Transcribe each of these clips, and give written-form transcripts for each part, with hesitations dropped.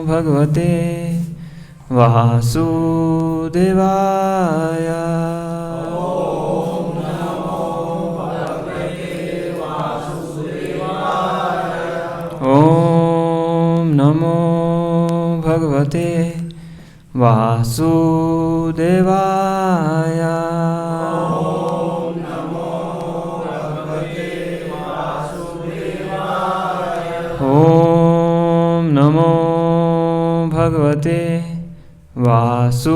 भगवते वासुदेवाय। ओम नमो भगवते वासुदेवाय। ओम नमो भगवते वासुदेवाय।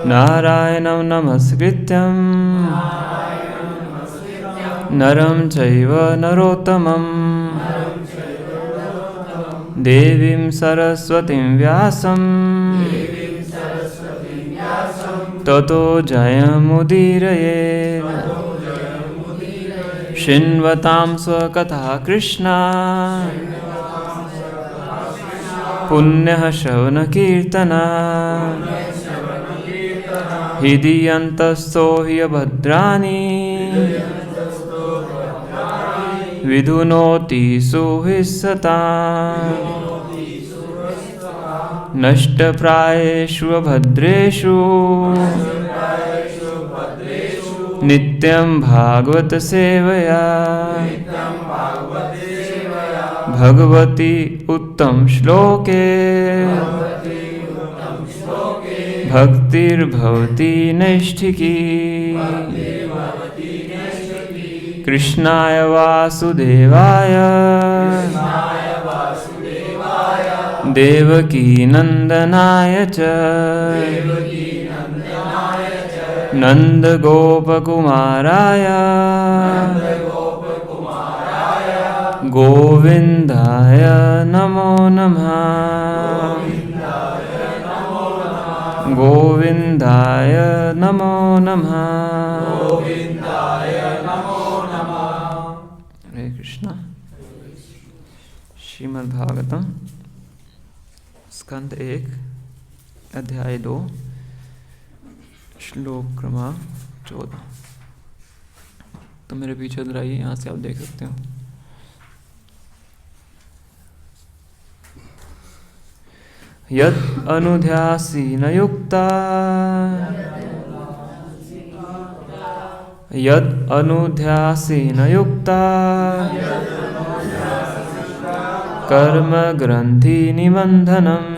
नारायणं नमस्कृत्यं नरं चैव नरोत्तमं देवीं सरस्वतीं व्यासं ततो जयमुदीरयेत्। शृण्वतां स्वकथाः कृष्णा पुण्यः श्रवणकीर्तना हृदीयन्तस्थो ह्यभद्राणि विधुनोति सुहिस्सताम्। नष्टप्रायेषु भद्रेषु नित्यं भागवत सेवया भगवती उत्तम श्लोके भक्तिर्भवति नैष्ठिकी। कृष्णाय वासुदेवाय देवकी नंदनाय च नंदगोपकुमाराय गोविंदाय नमो नमः। गोविंदाय नमो नमः। हरे कृष्णा। श्रीमद् भागवतम स्कंद 1 अध्याय 2 श्लोक क्रमांक 14। तो मेरे पीछे उधर आइए, यहाँ से आप देख सकते हो। यत् अनुध्यासीन युक्ता यत् अनुध्यासीन युक्ता कर्म ग्रंथि निबंधनम्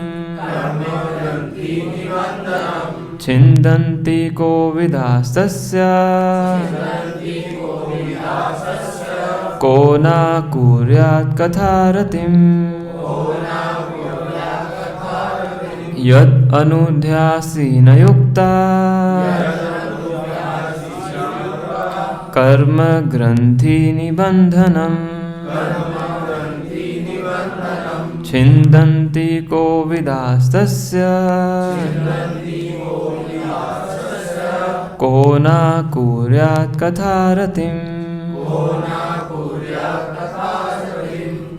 छिन्दन्ति को विदास्तस्य को न कुर्यात् कथारतिम्। यद् अनुध्यासीन युक्ता कर्म ग्रंथि निबंधनम् छिन्दन्ति को विदास्तस्य को न कुर्यात् कथारतिम्।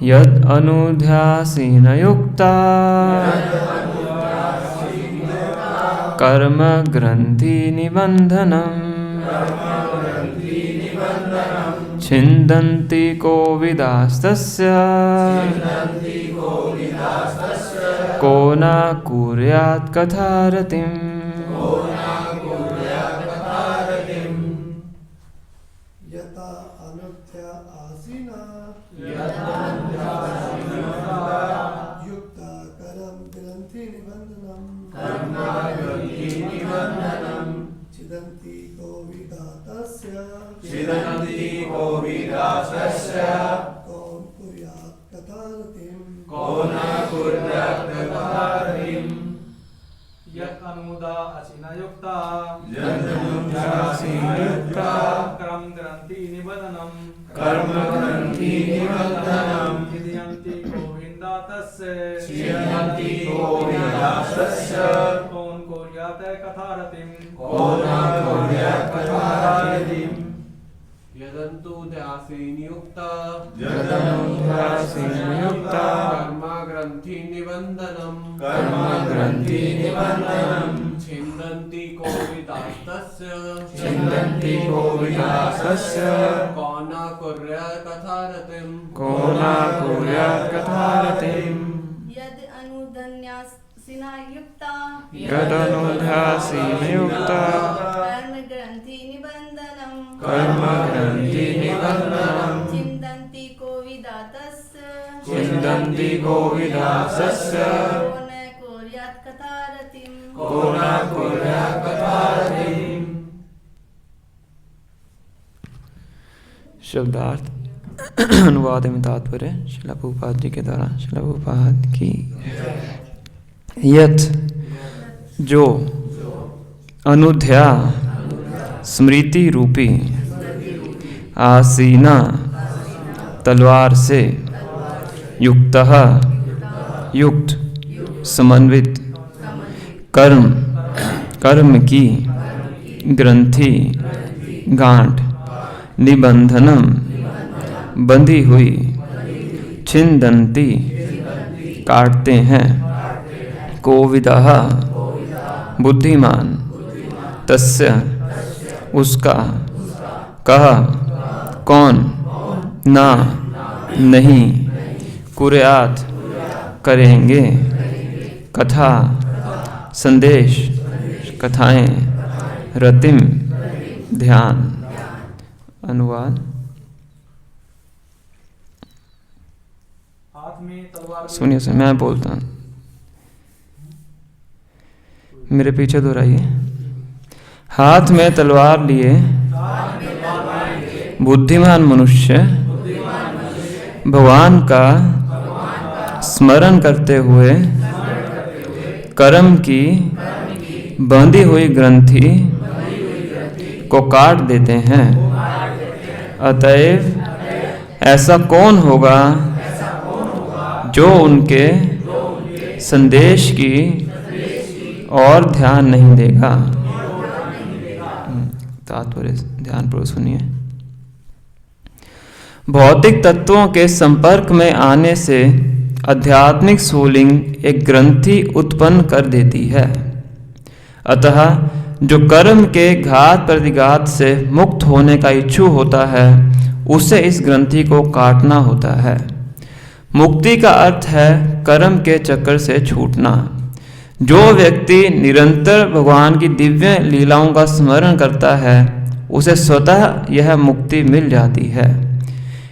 यद् अनुध्यासीन युक्ता कर्म ग्रंथि निबंधनम् छिन्दन्ति को विदास्तस्य को न कुर्यात् कथारतिम्। यथा अनुध्या आसीना युक्ता कर्म ग्रंथि निबंधनम् छिदन्ति को विदातस्य कौन कुर्यात् कथारतिम्। यत् अनुदासीन युक्ता कर्म ग्रंथि निबंधनम् छिदन्ति गोविन्दा तस्य कौन कुर्यात् कथारतिम्। यदनुध्यासीन युक्ता कर्म ग्रंथि निबंधनम् छिन्दन्ति कोविदास्तस्य छिन्दन्ति कोविदासस्य को न कुर्यात् कथारतिम् को न कुर्यात् कथारतिम् यद् अनुदन्यासिना युक्ता यदनुध्यासीनयुक्ता कर्मग्रन्थिनिबन्धनम् कर्मग्रन्थिनिबन्धनम् चिन्तन्ति कोविदातस्य को न कुर्यात् कथारतिम्। शब्दार्थ अनुवाद एवं तात्पर्य श्रील प्रभुपाद जी के द्वारा। श्रील प्रभुपाद की यत् जो अनुध्या स्मृति रूपी आसीना तलवार से युक्तः युक्त समन्वित कर्म की ग्रंथि गांठ निबंधनम बंधी हुई छिन्दन्ति काटते हैं कोविदः बुद्धिमान तस्य उसका कह कौन ना नहीं कुर्यात करेंगे कथा संदेश कथाएं रतिम ध्यान। अनुवाद हाथ में तलवार सुनिए सुनिए मैं बोलता हूँ, मेरे पीछे दोहराइए। हाथ में तलवार लिए बुद्धिमान मनुष्य भगवान का स्मरण करते हुए कर्म की बंधी हुई ग्रंथि को काट देते हैं। अतएव ऐसा कौन होगा जो उनके संदेश की और ध्यान नहीं देगा। तात्पर्य ध्यानपूर्वक सुनिए। भौतिक तत्वों के संपर्क में आने से आध्यात्मिक स्फुलिंग एक ग्रंथि उत्पन्न कर देती है। अतः जो कर्म के घात प्रतिघात से मुक्त होने का इच्छु होता है उसे इस ग्रंथि को काटना होता है। मुक्ति का अर्थ है कर्म के चक्कर से छूटना। जो व्यक्ति निरंतर भगवान की दिव्य लीलाओं का स्मरण करता है उसे स्वतः यह मुक्ति मिल जाती है।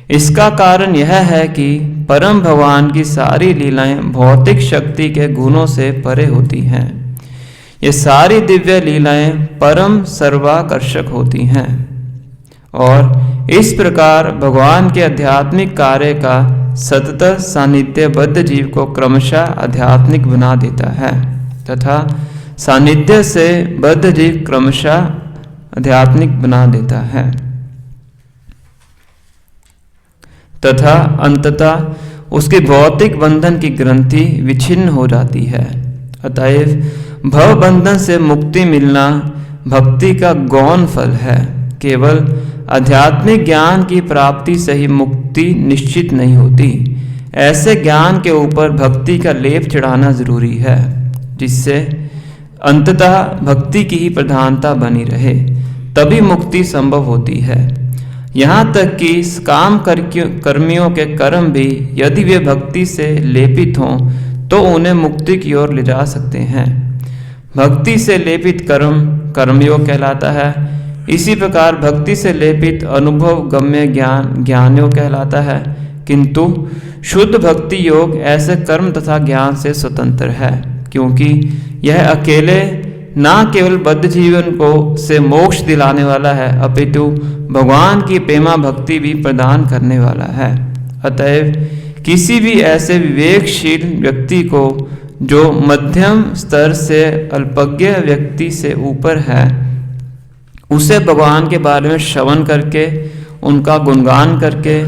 इसका कारण यह है कि परम भगवान की सारी लीलाएं भौतिक शक्ति के गुणों से परे होती हैं। ये सारी दिव्य लीलाएं परम सर्वाकर्षक होती हैं और इस प्रकार भगवान के आध्यात्मिक कार्य का सतत सानिध्य बद्ध जीव को क्रमशः आध्यात्मिक बना देता है तथा सानिध्य से बद्ध जीव क्रमशः आध्यात्मिक बना देता है तथा अंततः उसके भौतिक बंधन की ग्रंथि विच्छिन्न हो जाती है। अतएव भव बंधन से मुक्ति मिलना भक्ति का गौण फल है। केवल आध्यात्मिक ज्ञान की प्राप्ति से ही मुक्ति निश्चित नहीं होती। ऐसे ज्ञान के ऊपर भक्ति का लेप चढ़ाना जरूरी है जिससे अंततः भक्ति की ही प्रधानता बनी रहे, तभी मुक्ति संभव होती है। यहाँ तक कि काम कर्मियों के कर्म भी यदि वे भक्ति से लेपित हों तो उन्हें मुक्ति की ओर ले जा सकते हैं। भक्ति से लेपित कर्म कर्मयोग कहलाता है। इसी प्रकार भक्ति से लेपित अनुभव गम्य ज्ञान ज्ञानयोग कहलाता है। किंतु शुद्ध भक्ति योग ऐसे कर्म तथा ज्ञान से स्वतंत्र है, क्योंकि यह अकेले ना केवल बद्ध जीवन को से मोक्ष दिलाने वाला है अपितु भगवान की प्रेमा भक्ति भी प्रदान करने वाला है। अतएव किसी भी ऐसे विवेकशील व्यक्ति को जो मध्यम स्तर से अल्पज्ञ व्यक्ति से ऊपर है उसे भगवान के बारे में श्रवण करके उनका गुणगान करके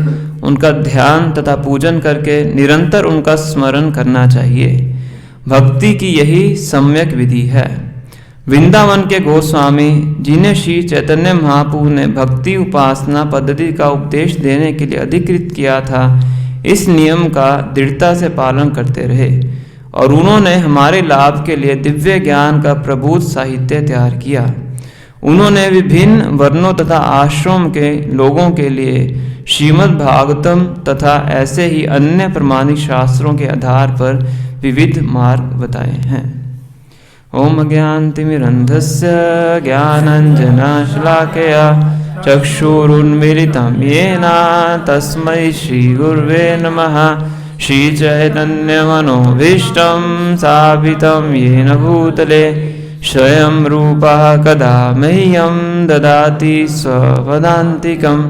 उनका ध्यान तथा पूजन करके निरंतर उनका स्मरण करना चाहिए। भक्ति की यही सम्यक विधि है। वृंदावन के गोस्वामी जिन्हें श्री चैतन्य महाप्रभु ने भक्ति उपासना पद्धति का उपदेश देने के लिए अधिकृत किया था, इस नियम का दृढ़ता से पालन करते रहे। और उन्होंने हमारे लाभ के लिए दिव्य ज्ञान का प्रबुद्ध साहित्य तैयार किया। उन्होंने विभिन्न वर्णों तथा आश्रम के लोगों के लिए श्रीमद् भागवतम तथा ऐसे ही अन्य प्रमाणिक शास्त्रों के आधार पर विविध मार्ग बताए हैं। ओम अज्ञानतिमिरन्धस्य ज्ञानाञ्जनशलाकया चक्षुरुन्मीलितं येन तस्मै श्रीगुरुवे नमः। श्रीचैतन्यमनोभीष्टं स्थापितं येन भूतले स्वयं रूपः कदा मह्यं ददाति स्वपदान्तिकं।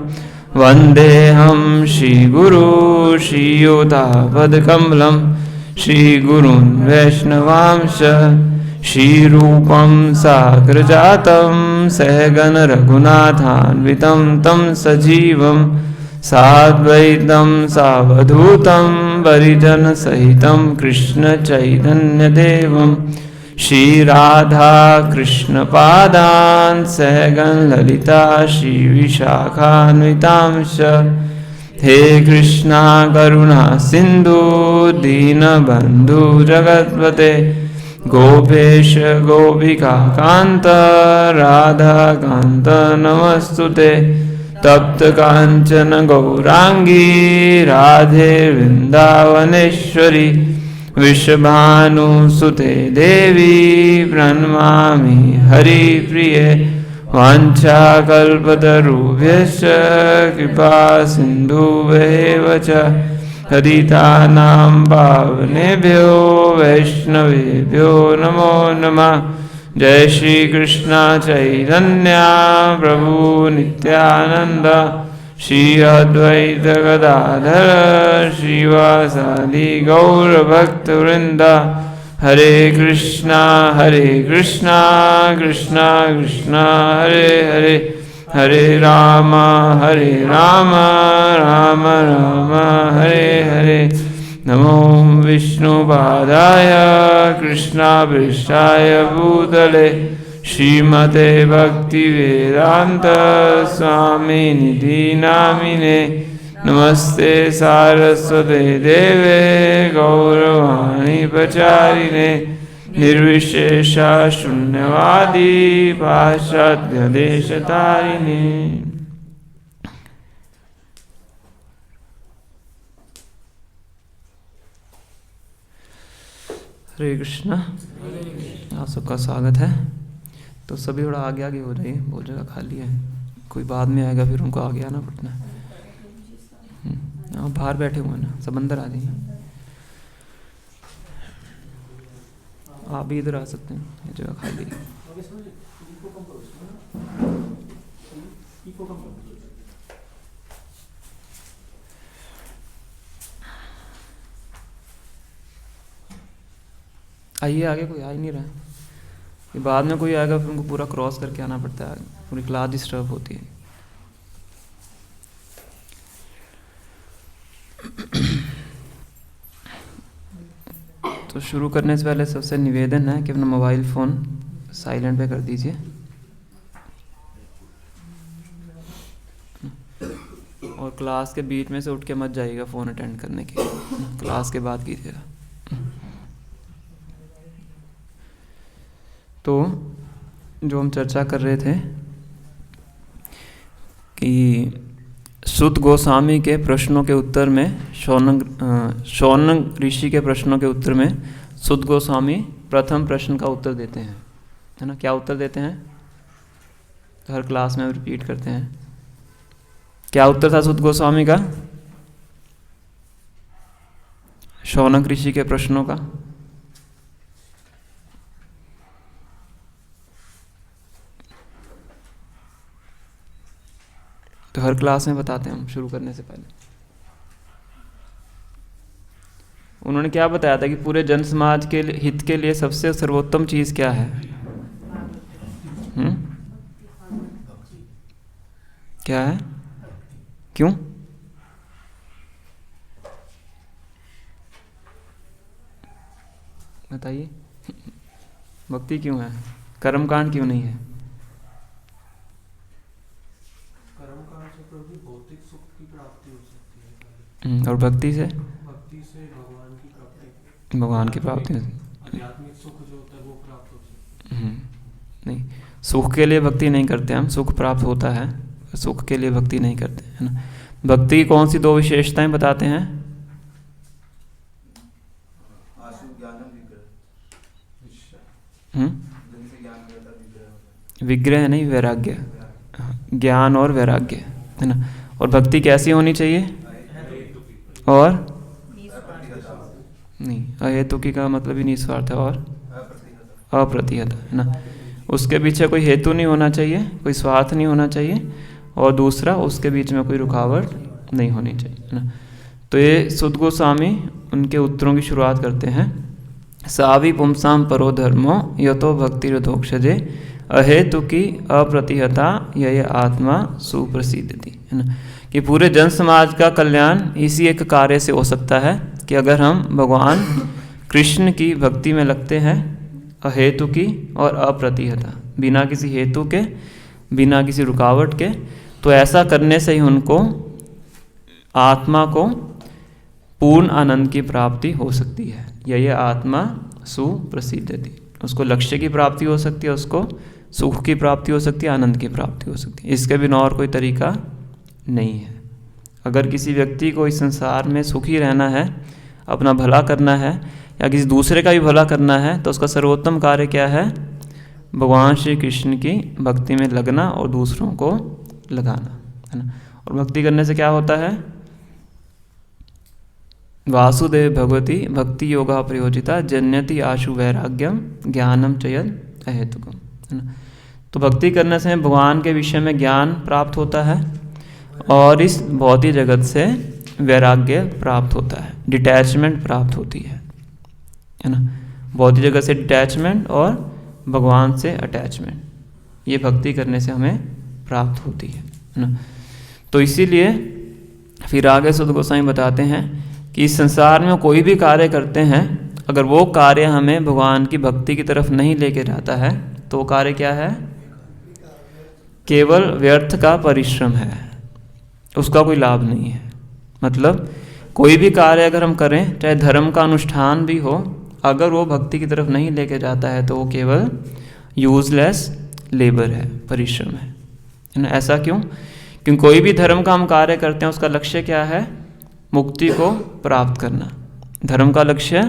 वन्देऽहं श्रीगुरु श्रीयुतापदकमलं श्रीगुरून् वैष्णवांश श्रीरूपं साग्रजातं सहगण रघुनाथान्वितं तं सजीवं साद्वैतं सावधूतं परिजनसहितं कृष्णचैतन्यदेवं श्रीराधा कृष्णपादान् सहगण ललिता श्रीविशाखान्वितांश। हे कृष्णा करुणा सिंधु दीनबंधु जगत्पते गोपेश गोपिका कांत राधा कांत नमस्तुते। तप्त कांचन गौरांगी राधे वृंदावनेश्वरी विश्वभानुसुते देवी प्रणमामि हरिप्रिये। वाञ्छाकल्पतरुभ्यश्च कृपा सिन्धुभ्येव च पतितानां पावनेभ्यो वैष्णवेभ्यो नमो नमः। जय श्री कृष्ण चैतन्य प्रभु नित्यानंद श्री अद्वैत गदाधर श्रीवासादि गौरभक्तवृंद। हरे कृष्णा कृष्णा कृष्णा हरे हरे हरे राम राम राम हरे हरे। नमो विष्णुपादाय कृष्णाभीष्टाय भूतले श्रीमते भक्तिवेदांत स्वामिनिधि नामिने। नमस्ते सारस्वते देवे गौरवाणी प्रचारिणे निर्विशेषा शून्यवादी पाश्चात्य देशतारिणे। हरे कृष्णा। आप सबका स्वागत है। तो सभी थोड़ा आगे आगे हो जाइए, बहुत जगह खाली है। कोई बाद में आएगा फिर उनको आगे आना पड़ना है। आप बाहर बैठे हुए ना, सब अंदर आ जाइए। आप भी इधर आ सकते हैं, ये जगह खाली है। आइए आगे, कोई आ ही नहीं रहा है। ये बाद में कोई आएगा फिर उनको पूरा क्रॉस करके आना पड़ता है, पूरी क्लास डिस्टर्ब होती है। तो शुरू करने से पहले सबसे निवेदन है कि अपना मोबाइल फ़ोन साइलेंट पे कर दीजिए। और क्लास के बीच में से उठ के मत जाइएगा फ़ोन अटेंड करने के, क्लास के बाद कीजिएगा। तो जो हम चर्चा कर रहे थे कि सुत गोस्वामी के प्रश्नों के उत्तर में शौनक ऋषि के प्रश्नों के उत्तर में सुत गोस्वामी प्रथम प्रश्न का उत्तर देते हैं, है ना। क्या उत्तर देते हैं? तो हर क्लास में रिपीट करते हैं। क्या उत्तर था सुत गोस्वामी का शौनक ऋषि के प्रश्नों का? तो हर क्लास में बताते हैं हम शुरू करने से पहले। उन्होंने क्या बताया था कि पूरे जन समाज के हित के लिए सबसे सर्वोत्तम चीज क्या है? क्या है? क्यों? बताइए। भक्ति क्यों है? कर्मकांड क्यों नहीं है? भौतिक सुख की प्राप्ति हो सकती है और भक्ति से भगवान की प्राप्ति। भगवान की प्राप्ति आध्यात्मिक सुख जो होता है वो प्राप्त होता है। नहीं, सुख के लिए भक्ति नहीं करते हम, सुख प्राप्त होता है, सुख के लिए भक्ति नहीं करते, है ना। भक्ति की कौन सी 2 विशेषताएं बताते हैं? विग्रह नहीं, वैराग्य, ज्ञान और वैराग्य, है ना। और भक्ति कैसी होनी चाहिए? और नहीं, अहेतुकी का मतलब ही निस्वार्थ है, और अप्रतिहत, है ना। उसके पीछे कोई हेतु नहीं होना चाहिए, कोई स्वार्थ नहीं होना चाहिए, और दूसरा उसके बीच में कोई रुकावट नहीं होनी चाहिए, है ना। तो ये सुद गोस्वामी उनके उत्तरों की शुरुआत करते हैं। सावी पुंसाम परो धर्मो यतो भक्ति रथोक्षजे अहेतुकी अप्रतिहता यह आत्मा सुप्रसिद्धति, है ना। कि पूरे जन समाज का कल्याण इसी एक कार्य से हो सकता है कि अगर हम भगवान कृष्ण की भक्ति में लगते हैं, अहेतुकी और अप्रतिहता, बिना किसी हेतु के, बिना किसी रुकावट के, तो ऐसा करने से ही उनको आत्मा को पूर्ण आनंद की प्राप्ति हो सकती है। यह आत्मा सुप्रसिद्धति, उसको लक्ष्य की प्राप्ति हो सकती है, उसको सुख की प्राप्ति हो सकती है, आनंद की प्राप्ति हो सकती है। इसके बिना और कोई तरीका नहीं है। अगर किसी व्यक्ति को इस संसार में सुखी रहना है, अपना भला करना है, या किसी दूसरे का भी भला करना है, तो उसका सर्वोत्तम कार्य क्या है? भगवान श्री कृष्ण की भक्ति में लगना और दूसरों को लगाना, है ना। और भक्ति करने से क्या होता है? वासुदेव भगवती भक्ति योगा प्रयोजिता जन्यति आशु वैराग्यम ज्ञानम चयन अहेतुकम, है ना। तो भक्ति करने से भगवान के विषय में ज्ञान प्राप्त होता है और इस भौतिक जगत से वैराग्य प्राप्त होता है, डिटैचमेंट प्राप्त होती है ना। भौतिक जगत से डिटैचमेंट और भगवान से अटैचमेंट, ये भक्ति करने से हमें प्राप्त होती है ना। तो इसीलिए फिर आगे सुद गोस्वामी बताते हैं कि इस संसार में कोई भी कार्य करते हैं, अगर वो कार्य हमें भगवान की भक्ति की तरफ नहीं लेके जाता है, तो वो कार्य क्या है? केवल व्यर्थ का परिश्रम है, उसका कोई लाभ नहीं है। मतलब कोई भी कार्य अगर हम करें, चाहे धर्म का अनुष्ठान भी हो, अगर वो भक्ति की तरफ नहीं लेके जाता है तो वो केवल यूजलेस लेबर है, परिश्रम है ना। ऐसा क्यों? क्योंकि कोई भी धर्म का हम कार्य करते हैं, उसका लक्ष्य क्या है? मुक्ति को प्राप्त करना। धर्म का लक्ष्य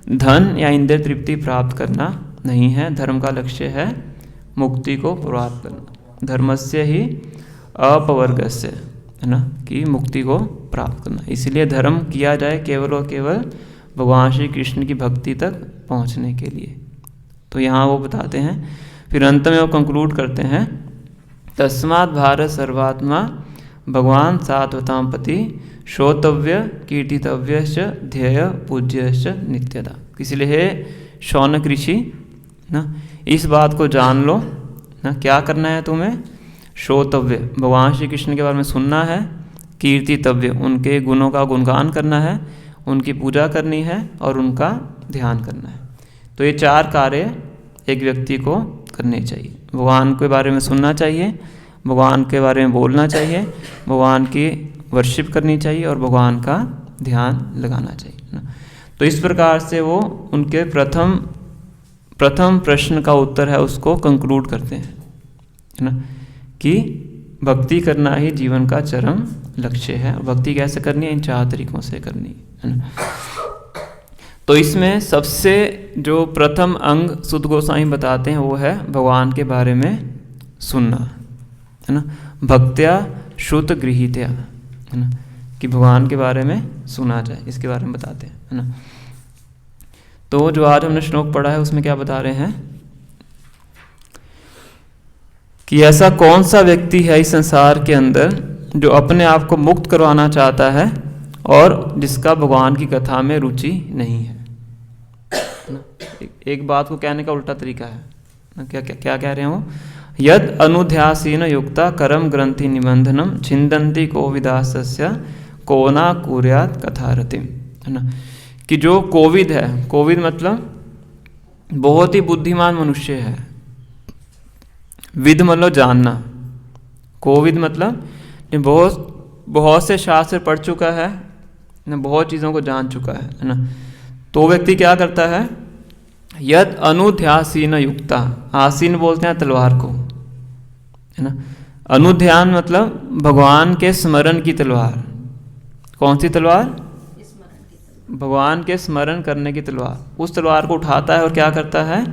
धन या इंद्रिय तृप्ति प्राप्त करना नहीं है, धर्म का लक्ष्य है मुक्ति को प्राप्त करना। धर्मस्य ही अपवर्गस्य, है ना, कि मुक्ति को प्राप्त करना। इसीलिए धर्म किया जाए केवल और केवल भगवान श्री कृष्ण की भक्ति तक पहुंचने के लिए। तो यहाँ वो बताते हैं, फिर अंत में वो कंक्लूड करते हैं, तस्मात् भारत सर्वात्मा भगवान सात्वतां पति श्रोतव्य कीर्तितव्य ध्येय पूज्य नित्यता। इसलिए हे शौनक ऋषि ना, इस बात को जान लो ना, क्या करना है तुम्हें? श्रोतव्य, भगवान श्री कृष्ण के बारे में सुनना है, कीर्तितव्य, उनके गुणों का गुणगान करना है, उनकी पूजा करनी है और उनका ध्यान करना है। तो ये 4 कार्य एक व्यक्ति को करने चाहिए। भगवान के बारे में सुनना चाहिए, भगवान के बारे में बोलना चाहिए, भगवान की वर्शिप करनी चाहिए और भगवान का ध्यान लगाना चाहिए ना। तो इस प्रकार से वो उनके प्रथम प्रश्न का उत्तर है, उसको कंक्लूड करते हैं, है ना, कि भक्ति करना ही जीवन का चरम लक्ष्य है। और भक्ति कैसे करनी है? इन 4 तरीकों से करनी है ना। तो इसमें सबसे जो प्रथम अंग सुद गोस्वामी बताते हैं वो है भगवान के बारे में सुनना, है ना। भक्त्या श्रुत गृहीत्या, है ना, कि भगवान के बारे में सुना जाए, इसके बारे में बताते हैं, है ना। तो जो आज हमने श्लोक पढ़ा है उसमें क्या बता रहे हैं कि ऐसा कौन सा व्यक्ति है इस संसार के अंदर जो अपने आप को मुक्त करवाना चाहता है और जिसका भगवान की कथा में रुचि नहीं है। एक बात को कहने का उल्टा तरीका है ना। क्या कह रहे हैं वो? यद अनुध्यासीन युक्ता करम ग्रंथि निबंधनम छिंदंती कोविदासस्य कोना कुर्यात कथारतिम, है ना। कि जो कोविद है, कोविद मतलब बहुत ही बुद्धिमान मनुष्य है, विद मतलब जानना, कोविद मतलब बहुत से शास्त्र पढ़ चुका है ना, बहुत चीज़ों को जान चुका है ना। तो व्यक्ति क्या करता है, यद अनुध्यासीन युक्ता, आसीन बोलते हैं तलवार को, है ना। अनुध्यान मतलब भगवान के स्मरण की तलवार। कौन सी तलवार? भगवान के स्मरण करने की तलवार। उस तलवार को उठाता है और क्या करता है,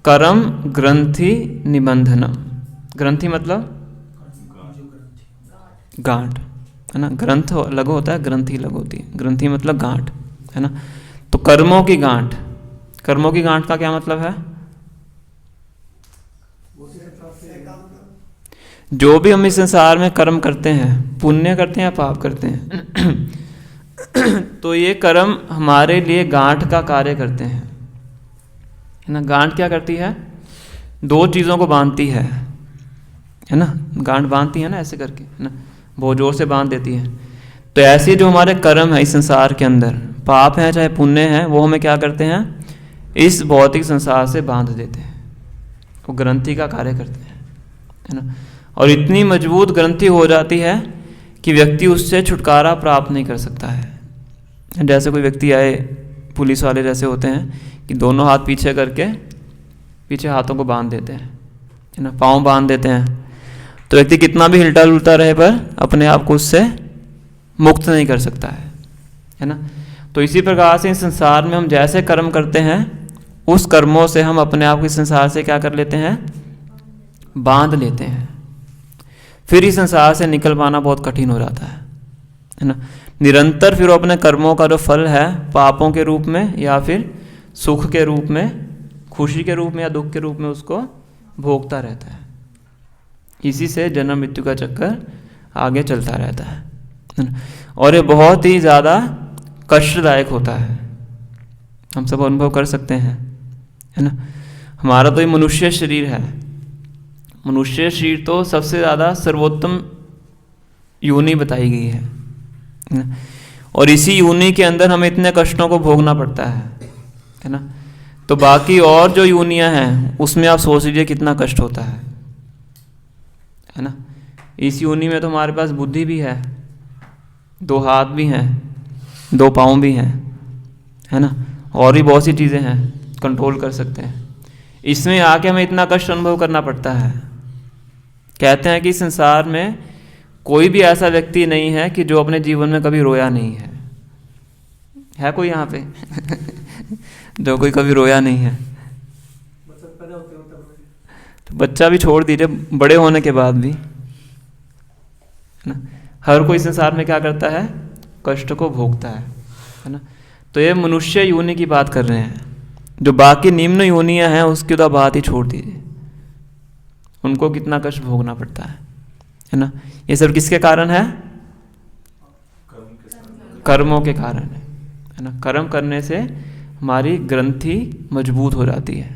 करम ग्रंथि निबंधनम। ग्रंथि मतलब गांठ, है ना। ग्रंथ लघु होता है, ग्रंथि लघु होती है। ग्रंथि मतलब गांठ, है ना। तो कर्मों की गांठ, कर्मों की गांठ का क्या मतलब है? जो भी हम इस संसार में कर्म करते हैं, पुण्य करते हैं या पाप करते हैं तो ये कर्म हमारे लिए गांठ का कार्य करते हैं, है ना। गांठ क्या करती है? दो चीज़ों को बांधती है ना। गांठ बांधती है ना ऐसे करके, है ना, बहुत जोर से बांध देती है। तो ऐसे जो हमारे कर्म है इस संसार के अंदर, पाप है चाहे पुण्य है, वो हमें क्या करते हैं, इस भौतिक संसार से बांध देते हैं। वो ग्रंथि का कार्य करते हैं, है ना। और इतनी मजबूत ग्रंथि हो जाती है कि व्यक्ति उससे छुटकारा प्राप्त नहीं कर सकता है। जैसे कोई व्यक्ति आए, पुलिस वाले जैसे होते हैं कि दोनों हाथ पीछे करके पीछे हाथों को बांध देते हैं, है ना, पाँव बांध देते हैं। तो व्यक्ति कितना भी हिलता डुलता रहे पर अपने आप को उससे मुक्त नहीं कर सकता है ना। तो इसी प्रकार से इस संसार में हम जैसे कर्म करते हैं, उस कर्मों से हम अपने आप को इस संसार से क्या कर लेते हैं, बांध लेते हैं। फिर इस संसार से निकल पाना बहुत कठिन हो जाता है ना। निरंतर फिर वो अपने कर्मों का जो फल है, पापों के रूप में या फिर सुख के रूप में, खुशी के रूप में या दुख के रूप में, उसको भोगता रहता है। इसी से जन्म मृत्यु का चक्कर आगे चलता रहता है ना। और ये बहुत ही ज़्यादा कष्टदायक होता है, हम सब अनुभव कर सकते हैं, है ना। हमारा तो ये मनुष्य शरीर है। मनुष्य शरीर तो सबसे ज़्यादा सर्वोत्तम योनि बताई गई है ना? और इसी योनि के अंदर हमें इतने कष्टों को भोगना पड़ता है ना। तो बाकी और जो योनियां हैं उसमें आप सोच लीजिए कितना कष्ट होता है ना। इस योनि में तो हमारे पास बुद्धि भी है, दो हाथ भी हैं, दो पाँव भी हैं, है ना, और भी बहुत सी चीज़ें हैं, कंट्रोल कर सकते हैं। इसमें आके हमें इतना कष्ट अनुभव करना पड़ता है। कहते हैं कि संसार में कोई भी ऐसा व्यक्ति नहीं है कि जो अपने जीवन में कभी रोया नहीं है कोई यहाँ पे जो कोई कभी रोया नहीं है? तो बच्चा भी छोड़ दीजिए, बड़े होने के बाद भी, है ना, हर कोई संसार में क्या करता है, कष्ट को भोगता है ना। तो ये मनुष्य योनि की बात कर रहे हैं। जो बाकी निम्न योनियां हैं उसकी तो बात ही छोड़ दीजिए, उनको कितना कष्ट भोगना पड़ता है ना। ये सब किसके कारण है? कर्मों के कारण है ना। कर्म करने से हमारी ग्रंथि मजबूत हो जाती है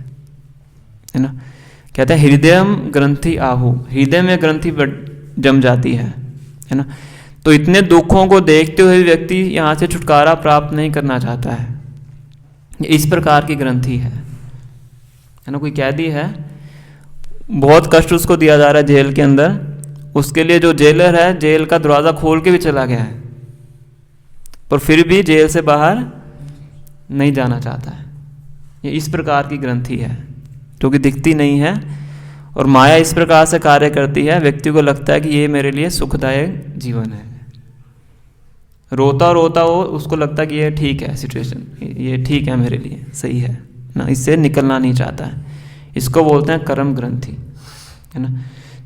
ना। कहते हैं हृदयम ग्रंथि आहु, हृदय में ग्रंथि जम जाती है ना। तो इतने दुखों को देखते हुए व्यक्ति यहाँ से छुटकारा प्राप्त नहीं करना चाहता है। इस प्रकार की ग्रंथि है ना। कोई कैदी है, बहुत कष्ट उसको दिया जा रहा है जेल के अंदर, उसके लिए जो जेलर है जेल का दरवाज़ा खोल के भी चला गया है, पर फिर भी जेल से बाहर नहीं जाना चाहता है। ये इस प्रकार की ग्रंथि है जो कि दिखती नहीं है, और माया इस प्रकार से कार्य करती है, व्यक्ति को लगता है कि ये मेरे लिए सुखदायक जीवन है। रोता रोता वो उसको लगता है कि ये ठीक है सिचुएशन, ये ठीक है मेरे लिए, सही है ना, इससे निकलना नहीं चाहता है। इसको बोलते हैं कर्म ग्रंथि, है ना।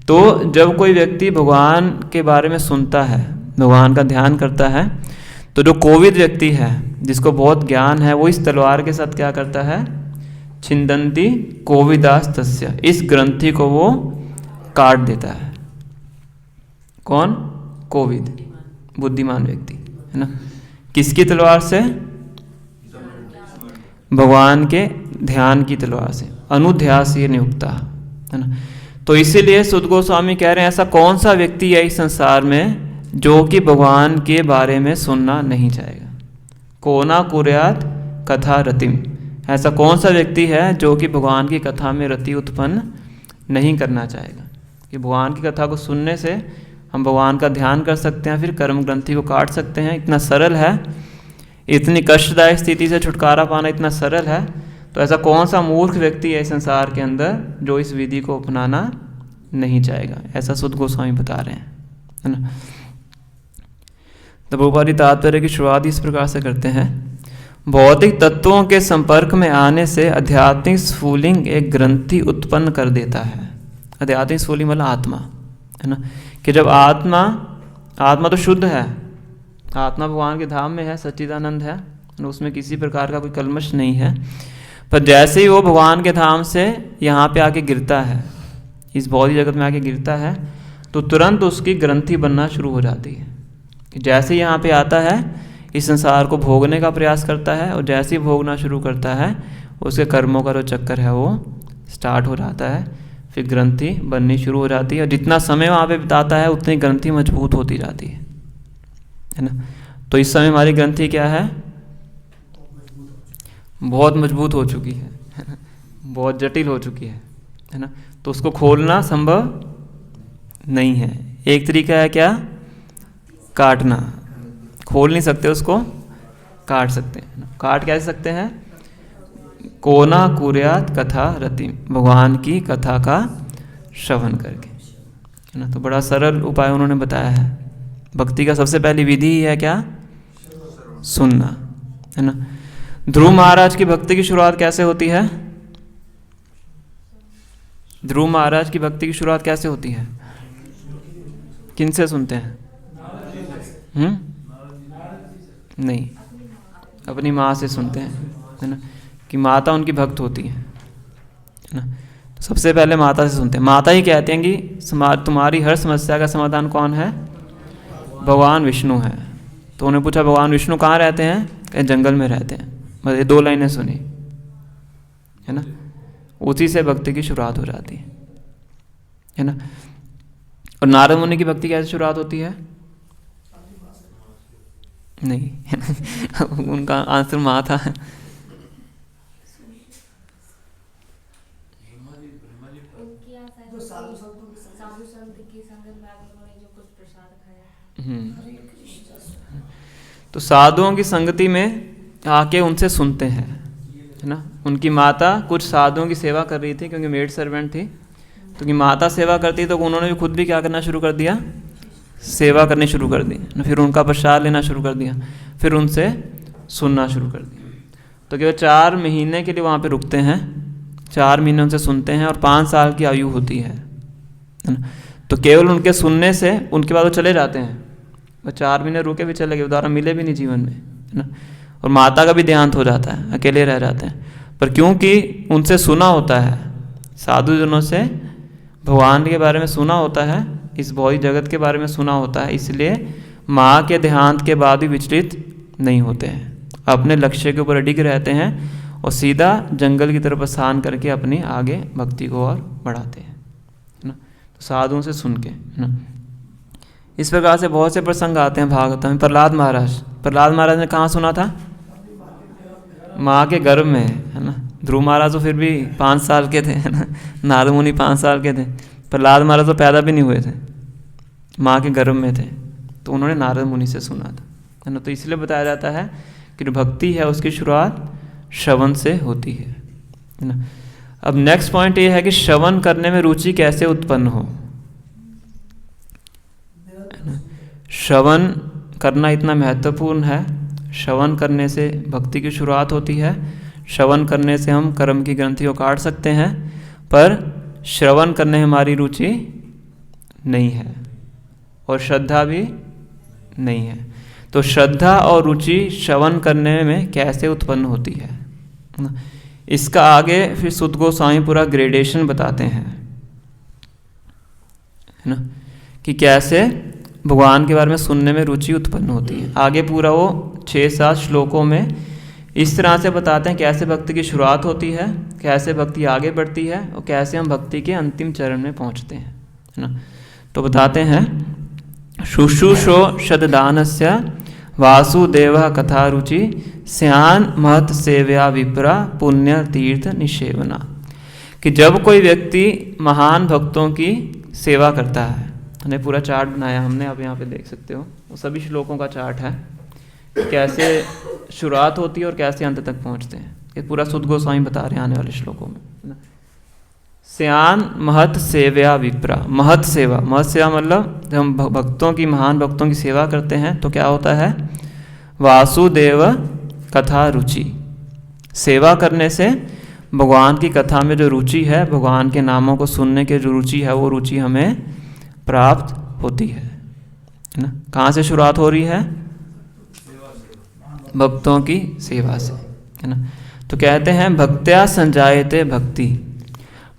तो जब कोई व्यक्ति भगवान के बारे में सुनता है, भगवान का ध्यान करता है, तो जो कोविद व्यक्ति है जिसको बहुत ज्ञान है, वो इस तलवार के साथ क्या करता है, छिंदंती कोविदास्तस्य, इस ग्रंथि को वो काट देता है। कौन? कोविद, बुद्धिमान व्यक्ति, है ना। किसकी तलवार से? भगवान के ध्यान की तलवार से, अनुध्यासीन नियुक्ता, है ना। तो इसीलिए सुद गोस्वामी कह रहे हैं ऐसा कौन सा व्यक्ति है इस संसार में जो कि भगवान के बारे में सुनना नहीं चाहेगा। कोना कुर्यात कथा रतिम, ऐसा कौन सा व्यक्ति है जो कि भगवान की कथा में रति उत्पन्न नहीं करना चाहेगा। कि भगवान की कथा को सुनने से हम भगवान का ध्यान कर सकते हैं, फिर कर्म ग्रंथि को काट सकते हैं। इतना सरल है, इतनी कष्टदायक स्थिति से छुटकारा पाना इतना सरल है, तो ऐसा कौन सा मूर्ख व्यक्ति है इस संसार के अंदर जो इस विधि को अपनाना नहीं चाहेगा, ऐसा सुध गोस्वामी बता रहे हैं, है ना। तो प्रभुपाद तात्पर्य की शुरुआत इस प्रकार से करते हैं। भौतिक तत्वों के संपर्क में आने से आध्यात्मिक स्फुलिंग एक ग्रंथि उत्पन्न कर देता है। आध्यात्मिक स्फुलिंग मतलब आत्मा, है ना, कि जब आत्मा तो शुद्ध है, आत्मा भगवान के धाम में है, सच्चिदानंद है, उसमें किसी प्रकार का कोई कलमश नहीं है, पर जैसे ही वो भगवान के धाम से यहाँ पे आके गिरता है, इस भौतिक जगत में आके गिरता है, तो तुरंत उसकी ग्रंथि बनना शुरू हो जाती है। जैसे यहाँ पे आता है इस संसार को भोगने का प्रयास करता है, और जैसे ही भोगना शुरू करता है उसके कर्मों का जो चक्कर है वो स्टार्ट हो जाता है, फिर ग्रंथि बननी शुरू हो जाती है, और जितना समय वहाँ पे बिताता है उतनी ग्रंथि मजबूत होती जाती है ना। तो इस समय हमारी ग्रंथि क्या है, बहुत मजबूत हो चुकी है ना, बहुत जटिल हो चुकी है ना। तो उसको खोलना संभव नहीं है। एक तरीका है क्या, काटना। खोल नहीं सकते उसको, काट सकते हैं। काट कैसे सकते हैं, कोना कुर्यात कथा रति, भगवान की कथा का श्रवण करके, है ना। तो बड़ा सरल उपाय उन्होंने बताया है। भक्ति का सबसे पहली विधि ही है क्या, सुनना, है ना। ध्रुव महाराज की भक्ति की शुरुआत कैसे होती है, ध्रुव महाराज की भक्ति की शुरुआत कैसे होती है, किन से सुनते हैं? नहीं, अपनी माँ से सुनते हैं, है ना, कि माता उनकी भक्त होती है ना। तो सबसे पहले माता से सुनते हैं। माता ही कहते हैं कि तुम्हारी हर समस्या का समाधान कौन है, भगवान विष्णु है। तो उन्हें पूछा भगवान विष्णु कहाँ रहते हैं, कहीं जंगल में रहते हैं। बस ये 2 लाइनें सुनी, है ना। उसी से भक्ति की शुरुआत हो जाती है ना। और नारद मुनि की भक्ति कैसे शुरुआत होती है, नहीं उनका आंसर माँ था। तो साधुओं की संगति में आके उनसे सुनते हैं, है ना। उनकी माता कुछ साधुओं की सेवा कर रही थी, क्योंकि मेड सर्वेंट थी, तो कि माता सेवा करती, तो उन्होंने भी खुद भी क्या करना शुरू कर दिया, सेवा करनी शुरू कर दी। फिर उनका प्रसाद लेना शुरू कर दिया, फिर उनसे सुनना शुरू कर दिया। तो केवल 4 महीने के लिए वहाँ पे रुकते हैं, 4 महीने उनसे सुनते हैं, और 5 साल की आयु होती है ना। तो केवल उनके सुनने से उनके बाद वो चले जाते हैं, वो 4 महीने रुके भी चले गए, दोबारा मिले भी नहीं जीवन में, है ना। और माता का भी देहांत हो जाता है, अकेले रह जाते हैं। पर क्योंकि उनसे सुना होता है, साधुजनों से भगवान के बारे में सुना होता है, इस भौतिक जगत के बारे में सुना होता है, इसलिए माँ के देहांत के बाद भी विचलित नहीं होते हैं, अपने लक्ष्य के ऊपर अडिग रहते हैं, और सीधा जंगल की तरफ प्रस्थान करके अपनी आगे भक्ति को और बढ़ाते हैं, है ना। तो साधुओं से सुन के, है ना। इस प्रकार से बहुत से प्रसंग आते हैं भागवत में। प्रहलाद महाराज ने कहाँ सुना था, माँ के गर्भ में, है ना। ध्रुव महाराज तो फिर भी 5 साल के थे, है ना। नारद मुनि 5 साल के थे, प्रहलाद महाराज तो पैदा भी नहीं हुए थे, माँ के गर्भ में थे, तो उन्होंने नारद मुनि से सुना था, है ना। तो इसलिए बताया जाता है कि जो भक्ति है उसकी शुरुआत श्रवण से होती है ना। अब नेक्स्ट पॉइंट ये है कि श्रवण करने में रुचि कैसे उत्पन्न हो, है ना। श्रवण करना इतना महत्वपूर्ण है। श्रवण करने से भक्ति की शुरुआत होती है। श्रवण करने से हम कर्म की ग्रंथि को काट सकते हैं, पर श्रवण करने में हमारी रुचि नहीं है, और श्रद्धा भी नहीं है। तो श्रद्धा और रुचि श्रवण करने में कैसे उत्पन्न होती है, इसका आगे फिर सुध गोस्वामी पूरा ग्रेडेशन बताते हैं, है ना, कि कैसे भगवान के बारे में सुनने में रुचि उत्पन्न होती है। आगे पूरा वो 6-7 श्लोकों में इस तरह से बताते हैं कैसे भक्ति की शुरुआत होती है, कैसे भक्ति आगे बढ़ती है, और कैसे हम भक्ति के अंतिम चरण में पहुंचते हैं, है ना। तो बताते हैं, शुश्रूषो शतदानस्य वासुदेव कथा रुचि स्यान महत सेव्या विप्रा पुण्य तीर्थ निषेवना। कि जब कोई व्यक्ति महान भक्तों की सेवा करता है, हमने पूरा चार्ट बनाया हमने, आप यहाँ पे देख सकते हो, वो सभी श्लोकों का चार्ट है, कैसे शुरुआत होती है और कैसे अंत तक पहुंचते हैं, ये पूरा सुद गोस्वामी बता रहे हैं आने वाले श्लोकों में, है ना। स्यान महत सेव्या विप्रा, महत सेवा मतलब जब हम भक्तों की, महान भक्तों की सेवा करते हैं तो क्या होता है, वासुदेव कथा रुचि, सेवा करने से भगवान की कथा में जो रुचि है, भगवान के नामों को सुनने की जो रुचि है, वो रुचि हमें प्राप्त होती है ना। कहाँ से शुरुआत हो रही है, भक्तों की सेवा से, है ना। तो कहते हैं भक्त्या संजायते भक्ति,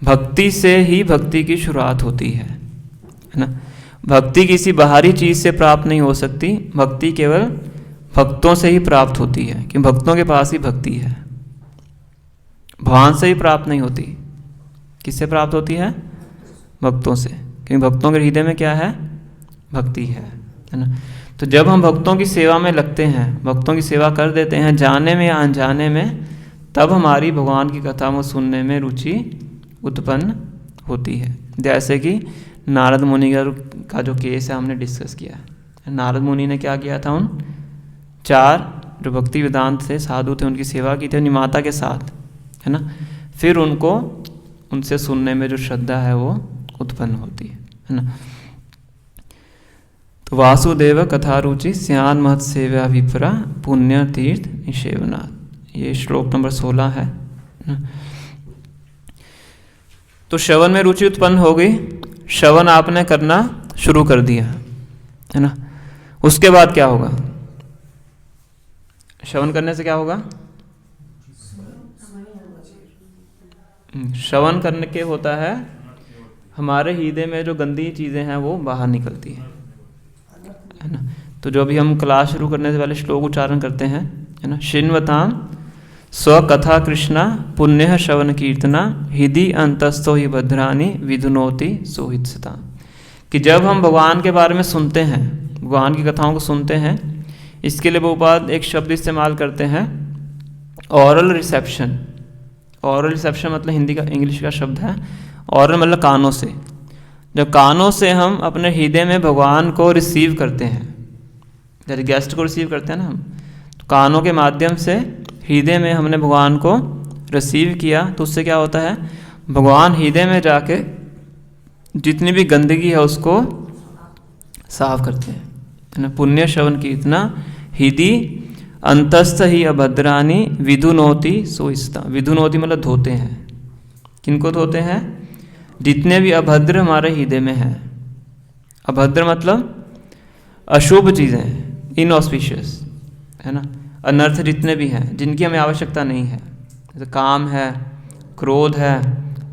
भक्ति से ही भक्ति की शुरुआत होती है ना। भक्ति किसी बाहरी चीज़ से प्राप्त नहीं हो सकती, भक्ति केवल भक्तों से ही प्राप्त होती है, क्योंकि भक्तों के पास ही भक्ति है, भगवान से ही प्राप्त नहीं होती। किससे प्राप्त होती है, भक्तों से, क्योंकि भक्तों के हृदय में क्या है, भक्ति है ना। तो जब हम भक्तों की सेवा में लगते हैं, भक्तों की सेवा कर देते हैं जाने में या अनजाने में, तब हमारी भगवान की कथा को सुनने में रुचि उत्पन्न होती है। जैसे कि नारद मुनि का जो केस है हमने डिस्कस किया है। नारद मुनि ने क्या किया था, उन 4 जो भक्ति वेदांत से साधु थे उनकी सेवा की थी अपनी माता के साथ, है ना। फिर उनको उनसे सुनने में जो श्रद्धा है वो उत्पन्न होती है ना। तो वासुदेव कथा रुचि स्यान महत सेव्या विप्रा पुण्य तीर्थ निषेवनाथ, ये श्लोक नंबर 16 है ना। तो श्रवण में रुचि उत्पन्न हो गई, श्रवण आपने करना शुरू कर दिया, है ना। उसके बाद क्या होगा, श्रवण करने से क्या होगा, श्रवण करने के होता है हमारे हृदय में जो गंदी चीज़ें हैं वो बाहर निकलती है ना। तो जो अभी हम क्लास शुरू करने से पहले श्लोक उच्चारण करते हैं, है ना। शिन्वताम स्वकथा कृष्णा पुण्य श्रवण कीर्तना हृदि अंतस्थो ही भद्रानी विधुनोति सोहित्सता, कि जब हम भगवान के बारे में सुनते हैं, भगवान की कथाओं को सुनते हैं, इसके लिए बहुपाद एक शब्द इस्तेमाल करते हैं, ऑरल रिसेप्शन। ऑरल रिसेप्शन मतलब हिंदी का, इंग्लिश का शब्द है। ऑरल मतलब कानों से, जब कानों से हम अपने हृदय में भगवान को रिसीव करते हैं, जैसे गेस्ट को रिसीव करते हैं ना हम, तो कानों के माध्यम से हृदय में हमने भगवान को रिसीव किया, तो उससे क्या होता है, भगवान हृदय में जाके जितनी भी गंदगी है उसको साफ करते हैं, है ना। पुण्य श्रवण कीर्तना हृदि अंतस्थ ही अभद्रानी विधुनोति सोइस्ता, विधुनोति मतलब धोते हैं। किनको धोते हैं, जितने भी अभद्र हमारे हृदय में हैं। अभद्र मतलब अशुभ चीज़ें, इनऑस्पिशियस, है ना। अनर्थ जितने भी हैं जिनकी हमें आवश्यकता नहीं है, जैसे काम है, क्रोध है,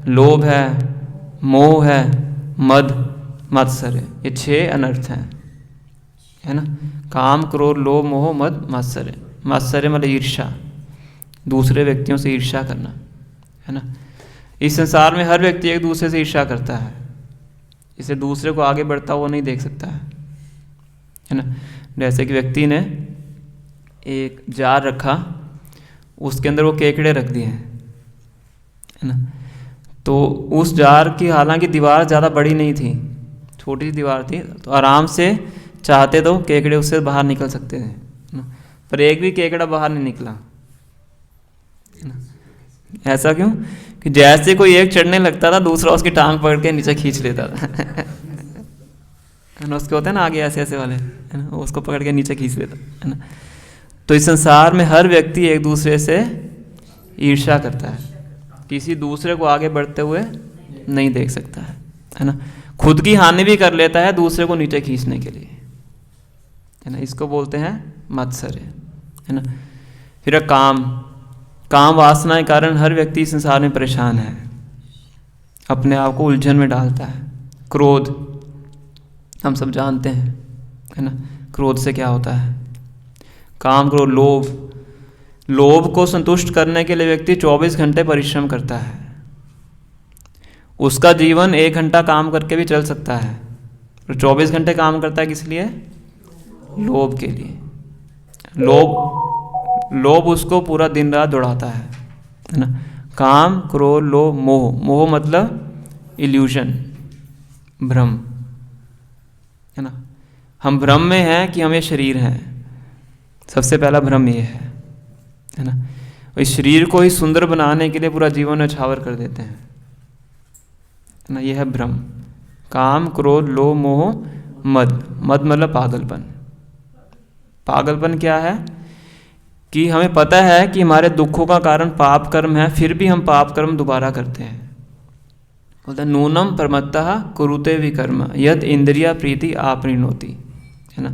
लोभ है, मोह है, मद मत्सर्य, ये 6 अनर्थ हैं, है ना। काम, क्रोध, लोभ, मोह, मद, मत्सर्य। मत्सर्य मतलब ईर्ष्या, दूसरे व्यक्तियों से ईर्ष्या करना, है ना। इस संसार में हर व्यक्ति एक दूसरे से ईर्ष्या करता है, इसे दूसरे को आगे बढ़ता हुआ नहीं देख सकता है ना। जैसे कि व्यक्ति ने एक जार रखा, उसके अंदर वो केकड़े रख दिए हैं, है ना। तो उस जार की हालांकि दीवार ज़्यादा बड़ी नहीं थी, छोटी सी दीवार थी, तो आराम से चाहते तो केकड़े उससे बाहर निकल सकते थे, है ना। पर एक भी केकड़ा बाहर नहीं निकला, है ना। ऐसा क्यों, कि जैसे कोई एक चढ़ने लगता था दूसरा उसकी टांग पकड़ के नीचे खींच लेता था, है ना। उसके होते हैं ना आगे ऐसे ऐसे वाले, है ना, उसको पकड़ के नीचे खींच लेता, है ना। तो इस संसार में हर व्यक्ति एक दूसरे से ईर्ष्या करता है, किसी दूसरे को आगे बढ़ते हुए नहीं देख सकता है ना। खुद की हानि भी कर लेता है दूसरे को नीचे खींचने के लिए, है ना। इसको बोलते हैं मत्सर्य, है ना। फिर काम वासना के कारण हर व्यक्ति इस संसार में परेशान है, अपने आप को उलझन में डालता है। क्रोध हम सब जानते हैं, है ना, क्रोध से क्या होता है। काम, क्रोध, लोभ को संतुष्ट करने के लिए व्यक्ति 24 घंटे परिश्रम करता है। उसका जीवन 1 घंटा काम करके भी चल सकता है, तो 24 घंटे काम करता है किस लिए, लोभ के लिए। लोभ उसको पूरा दिन रात दौड़ाता है ना। काम, क्रोध, लोभ, मोह मतलब इल्यूजन, भ्रम, है ना। हम भ्रम में हैं कि हम ये शरीर हैं, सबसे पहला भ्रम ये है ना। इस शरीर को ही सुंदर बनाने के लिए पूरा जीवन न्यौछावर कर देते हैं, है ना। यह है भ्रम। काम, क्रोध, लोभ, मोह, मद। मद मतलब पागलपन। पागलपन क्या है कि हमें पता है कि हमारे दुखों का कारण पाप कर्म है, फिर भी हम पाप कर्म दोबारा करते हैं। बोलते नूनम प्रमत्तः कुरुते विकर्म यद इंद्रिया प्रीति आपरिणोति, है ना।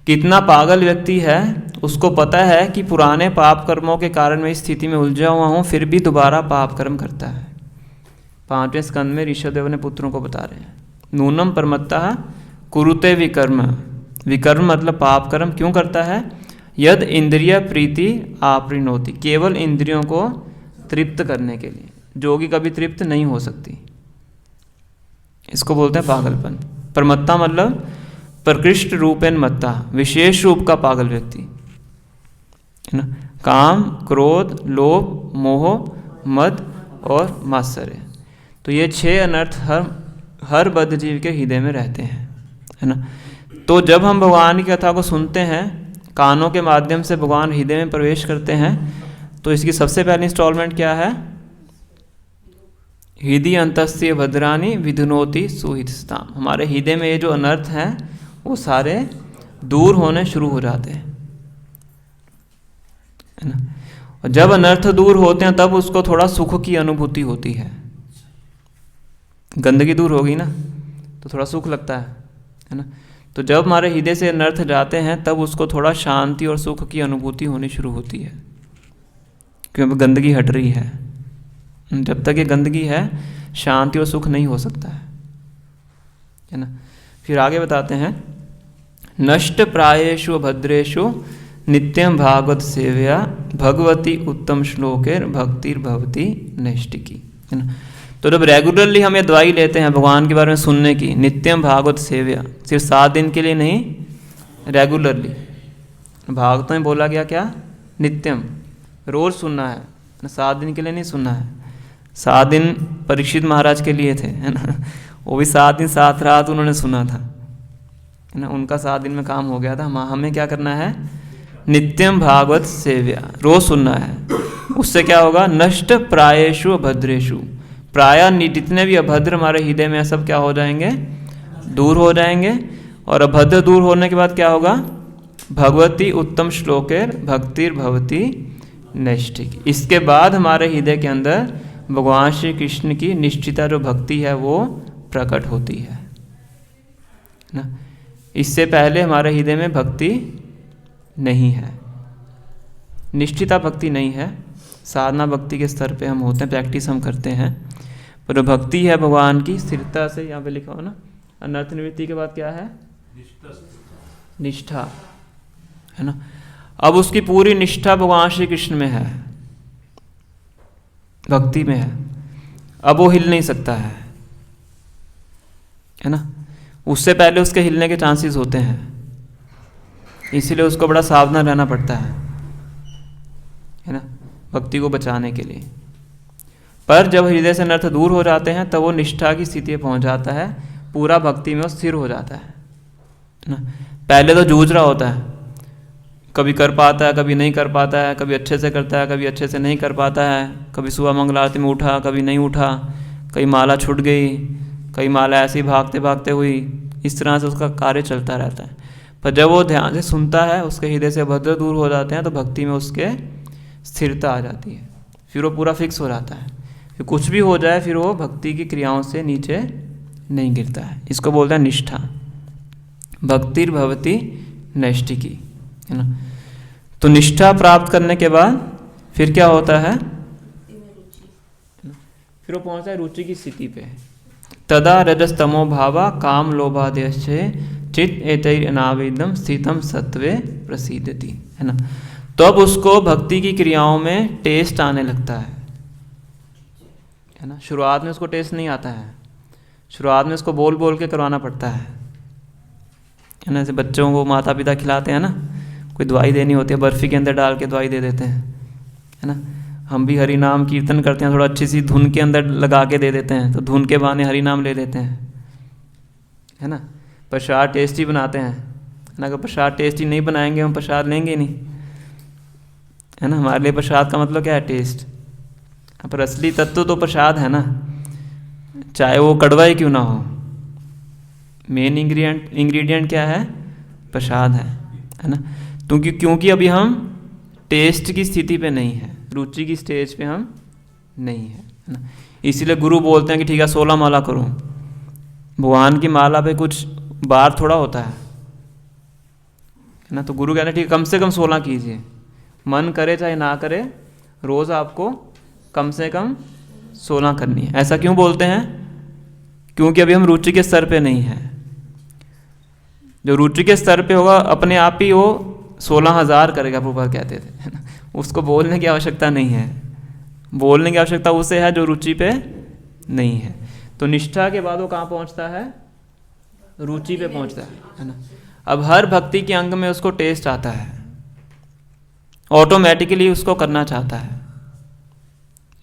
कितना पागल व्यक्ति है, उसको पता है कि पुराने पाप कर्मों के कारण मैं इस स्थिति में उलझा हुआ हूँ, फिर भी दोबारा पाप कर्म करता है। 5वें स्कंद में ऋषभदेव ने पुत्रों को बता रहे हैं। नूनम प्रमत्तः कुरुते विकर्म। विकर्म मतलब पाप कर्म क्यों करता है? यद इंद्रिय प्रीति आपरिणोति, केवल इंद्रियों को तृप्त करने के लिए, जो कि कभी तृप्त नहीं हो सकती। इसको बोलते हैं पागलपन। प्रमत्ता मतलब प्रकृष्ट रूपेण मत्ता, विशेष रूप का पागल व्यक्ति, है ना। काम, क्रोध, लोभ, मोह, मद और मात्सर्य, तो ये 6 अनर्थ हर बद्ध जीव के हृदय में रहते हैं, है ना। तो जब हम भगवान की कथा को सुनते हैं, कानों के माध्यम से भगवान हृदय में प्रवेश करते हैं, तो इसकी सबसे पहली इंस्टॉलमेंट क्या है? हृदय अंतस्य भद्रानी विधुनोति सुहितस्ताम। हमारे हृदय में ये जो अनर्थ हैं वो सारे दूर होने शुरू हो जाते हैं, है ना। और जब अनर्थ दूर होते हैं तब उसको थोड़ा सुख की अनुभूति होती है। गंदगी दूर होगी ना तो थोड़ा सुख लगता है ना। तो जब हमारे हृदय से अनर्थ जाते हैं तब उसको थोड़ा शांति और सुख की अनुभूति होनी शुरू होती है, क्योंकि गंदगी हट रही है। जब तक ये गंदगी है शांति और सुख नहीं हो सकता है ना। फिर आगे बताते हैं, नष्ट प्रायेषु भद्रेषु नित्यं भागवत सेव्या भगवती उत्तम श्लोकेर भक्तिर्भवती नैष्टिकी, है ना। तो जब रेगुलरली हम ये दवाई लेते हैं भगवान के बारे में सुनने की, नित्यम भागवत सेव्या, सिर्फ 7 दिन के लिए नहीं, रेगुलरली। भागवतों में बोला गया क्या? नित्यम, रोज सुनना है, 7 दिन के लिए नहीं सुनना है। 7 दिन परीक्षित महाराज के लिए थे, है ना। वो भी 7 दिन 7 रात उन्होंने सुना था, है ना। उनका 7 दिन में काम हो गया था। हमें क्या करना है? नित्यम भागवत सेव्या, रोज सुनना है। उससे क्या होगा? नष्ट प्रायेषु अभद्रेषु, प्राय जितने भी अभद्र हमारे हृदय में सब क्या हो जाएंगे? दूर हो जाएंगे। और अभद्र दूर होने के बाद क्या होगा? भगवती उत्तम श्लोकेर भक्तिर्भवती नैष्टिकी। इसके बाद हमारे हृदय के अंदर भगवान श्री कृष्ण की निष्ठिता जो भक्ति है वो प्रकट होती है ना। इससे पहले हमारे हृदय में भक्ति नहीं है, निष्ठिता भक्ति नहीं है। साधना भक्ति के स्तर पे हम होते हैं, प्रैक्टिस हम करते हैं, पर भक्ति है भगवान की स्थिरता से। यहाँ पे लिखा हो ना, अनर्थ निवृत्ति के बाद क्या है? निष्ठा, है ना। अब उसकी पूरी निष्ठा भगवान श्री कृष्ण में है, भक्ति में है। अब वो हिल नहीं सकता है ना। उससे पहले उसके हिलने के चांसेस होते हैं, इसीलिए उसको बड़ा सावधान रहना पड़ता है ना, भक्ति को बचाने के लिए। पर जब हृदय से अनर्थ दूर हो जाते हैं तब वो निष्ठा की स्थिति में पहुंच जाता है, पूरा भक्ति में वो स्थिर हो जाता है ना। पहले तो जूझ रहा होता है, कभी कर पाता है, कभी नहीं कर पाता है, कभी अच्छे से करता है, कभी अच्छे से नहीं कर पाता है, कभी सुबह मंगल आरती में उठा, कभी नहीं उठा, कहीं माला छूट गई, कहीं माला ऐसे ही भागते भागते हुई। इस तरह से उसका कार्य चलता रहता है। पर जब वो ध्यान से सुनता है, उसके हृदय से अभद्र दूर हो जाते हैं, तो भक्ति में उसके स्थिरता आ जाती है। फिर वो पूरा फिक्स हो जाता है, फिर कुछ भी हो जाए फिर वो भक्ति की क्रियाओं से नीचे नहीं गिरता है। इसको बोलते हैं निष्ठा, भक्तिर्भवती नैष्टिकी, है ना। तो निष्ठा प्राप्त करने के बाद फिर क्या होता है? फिर वो पहुंचता है रुचि की स्थिति पे। तदा रजस्तमो भावा काम लोभादयश्चे चित एतैरनावेदम स्थितम सत्वे प्रसीदति, है ना। तो अब उसको भक्ति की क्रियाओं में टेस्ट आने लगता है ना। शुरुआत में उसको टेस्ट नहीं आता है, शुरुआत में उसको बोल बोल के करवाना पड़ता है ना। जैसे बच्चों को माता पिता खिलाते हैं ना, कोई दवाई देनी होती है, बर्फ़ी के अंदर डाल के दवाई दे देते हैं, है ना। हम भी हरि नाम कीर्तन करते हैं, थोड़ा अच्छी सी धुन के अंदर लगा के दे देते हैं, तो धुन के बहाने हरि नाम ले लेते हैं, है ना। प्रसाद टेस्टी बनाते हैं, ना, अगर प्रसाद टेस्टी नहीं बनाएंगे हम प्रसाद लेंगे ही नहीं, है ना। हमारे लिए प्रसाद का मतलब क्या है? टेस्ट। पर असली तत्व तो प्रसाद है ना, चाहे वो कड़वा ही क्यों ना हो। मेन इंग्रेडिएंट क्या है? प्रसाद है ना। क्योंकि अभी हम टेस्ट की स्थिति पे नहीं है, रुचि की स्टेज पे हम नहीं है ना। इसीलिए गुरु बोलते हैं कि ठीक है 16 माला करो। भगवान की माला पे कुछ बार थोड़ा होता है ना। तो गुरु कहते हैं ठीक है कम से कम 16 कीजिए, मन करे चाहे ना करे, रोज़ आपको कम से कम 16 करनी है। ऐसा क्यों बोलते हैं? क्योंकि अभी हम रुचि के स्तर पे नहीं है। जो रुचि के स्तर पे होगा अपने आप ही वो 16,000 करेगा, प्रभुपाद कहते थे, है ना। उसको बोलने की आवश्यकता नहीं है, बोलने की आवश्यकता उसे है जो रुचि पे नहीं है। तो निष्ठा के बाद वो कहाँ पहुँचता है? रुचि पे पहुँचता है ना। अब हर भक्ति के अंग में उसको टेस्ट आता है, ऑटोमेटिकली उसको करना चाहता है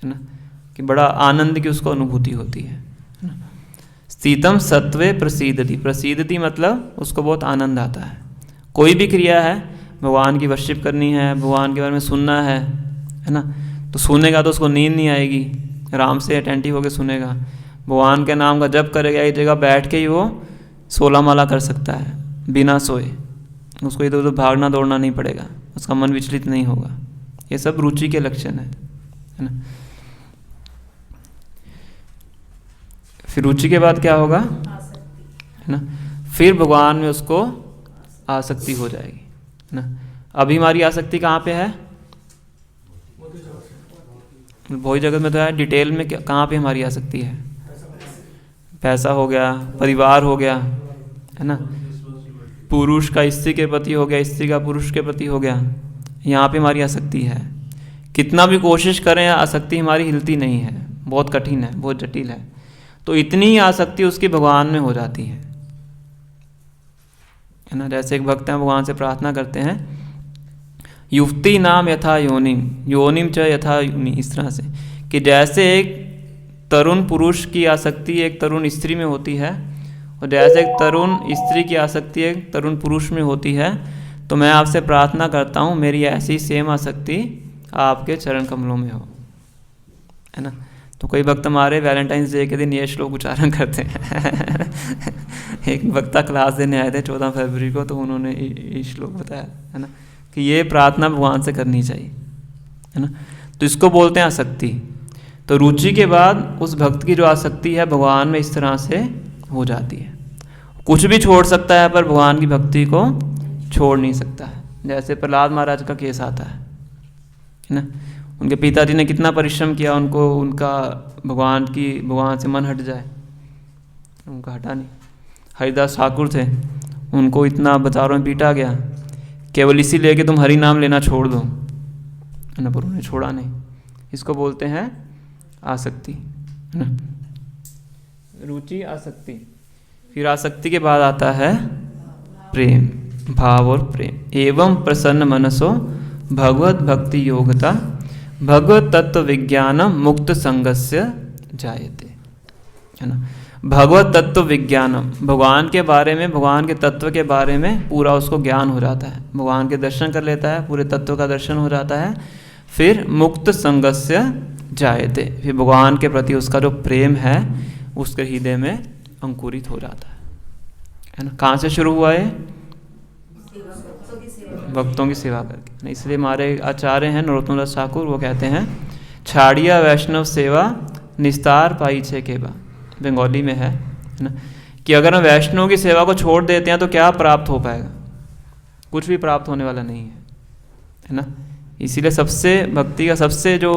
ना, कि बड़ा आनंद की उसको अनुभूति होती है ना। स्थितम सत्वे प्रसीदति, प्रसीदति मतलब उसको बहुत आनंद आता है। कोई भी क्रिया है, भगवान की वर्शिप करनी है, भगवान के बारे में सुनना है ना, तो सुनेगा तो उसको नींद नहीं आएगी, आराम से अटेंटिव होकर सुनेगा। भगवान के नाम का जप करेगा, एक जगह बैठ के ही वो 16 माला कर सकता है बिना सोए, उसको इधर उधर भागना दौड़ना नहीं पड़ेगा, उसका मन विचलित नहीं होगा। ये सब रुचि के लक्षण है ना। फिर रुचि के बाद क्या होगा? है ना, फिर भगवान में उसको आसक्ति हो जाएगी, है ना। अभी हमारी आसक्ति कहाँ पे है? भौतिक जगत में तो है, डिटेल में कहाँ पे हमारी आसक्ति है? पैसा हो गया, परिवार हो गया, है ना, पुरुष का स्त्री के प्रति हो गया, स्त्री का पुरुष के प्रति हो गया, यहाँ पे हमारी आसक्ति है। कितना भी कोशिश करें आसक्ति हमारी हिलती नहीं है, बहुत कठिन है, बहुत जटिल है। तो इतनी ही आसक्ति उसकी भगवान में हो जाती है ना। जैसे एक भक्त हैं भगवान से प्रार्थना करते हैं, युक्ति नाम यथा योनिम, योनिम च यथा योनि, इस तरह से कि जैसे एक तरुण पुरुष की आसक्ति एक तरुण स्त्री में होती है, और जैसे एक तरुण स्त्री की आसक्ति एक तरुण पुरुष में होती है, तो मैं आपसे प्रार्थना करता हूँ मेरी ऐसी सेम आसक्ति आपके चरण कमलों में हो, है ना। तो कोई भक्त हमारे वैलेंटाइंस डे के दिन ये श्लोक उच्चारण करते हैं। एक भक्ता क्लास देने आए थे 14 फरवरी को, तो उन्होंने ये श्लोक बताया, है ना, कि ये प्रार्थना भगवान से करनी चाहिए, है ना। तो इसको बोलते हैं आसक्ति। तो रुचि के बाद उस भक्त की जो आसक्ति है भगवान में इस तरह से हो जाती है। कुछ भी छोड़ सकता है पर भगवान की भक्ति को छोड़ नहीं सकता है। जैसे प्रहलाद महाराज का केस आता है ना, उनके पिताजी ने कितना परिश्रम किया उनको, उनका भगवान से मन हट जाए, उनका हटा नहीं। हरिदास ठाकुर थे, उनको इतना बाजारों में पीटा गया केवल इसीलिए कि तुम हरि नाम लेना छोड़ दो, है ना, पर उन्होंने छोड़ा नहीं। इसको बोलते हैं आसक्ति, है ना। रुचि, आसक्ति, फिर आसक्ति के बाद आता है प्रेम, भाव और प्रेम। एवं प्रसन्न मनसो भगवत भक्ति योगता भगवत तत्व विज्ञानम मुक्त संगस्य जायते, है ना। भगवत तत्व विज्ञानम, भगवान के बारे में, भगवान के तत्व के बारे में पूरा उसको ज्ञान हो जाता है, भगवान के दर्शन कर लेता है, पूरे तत्व का दर्शन हो जाता है। फिर मुक्त संगस्य जायते, फिर भगवान के प्रति उसका जो प्रेम है उसके हृदय में अंकुरित हो जाता है ना। कहाँ से शुरू हुआ है? भक्तों की सेवा करके। इसलिए हमारे आचार्य हैं नरोत्तम दास ठाकुर, वो कहते हैं छाड़िया वैष्णव सेवा निस्तार पाई छे केबा, बंगाली में है ना, कि अगर हम वैष्णव की सेवा को छोड़ देते हैं तो क्या प्राप्त हो पाएगा? कुछ भी प्राप्त होने वाला नहीं है ना। इसीलिए सबसे भक्ति का सबसे जो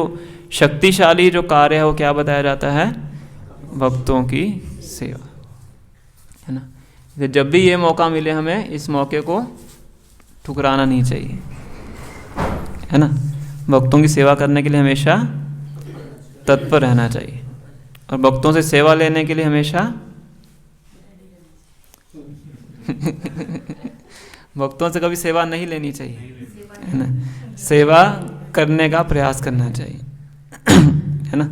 शक्तिशाली जो कार्य है वो क्या बताया जाता है? भक्तों की सेवा, है ना। जब भी ये मौका मिले हमें इस मौके को ठुकराना नहीं चाहिए, है ना। भक्तों की सेवा करने के लिए हमेशा तत्पर रहना चाहिए, और भक्तों से सेवा लेने के लिए हमेशा भक्तों से कभी सेवा नहीं लेनी चाहिए, है ना, सेवा करने का प्रयास करना चाहिए, है ना।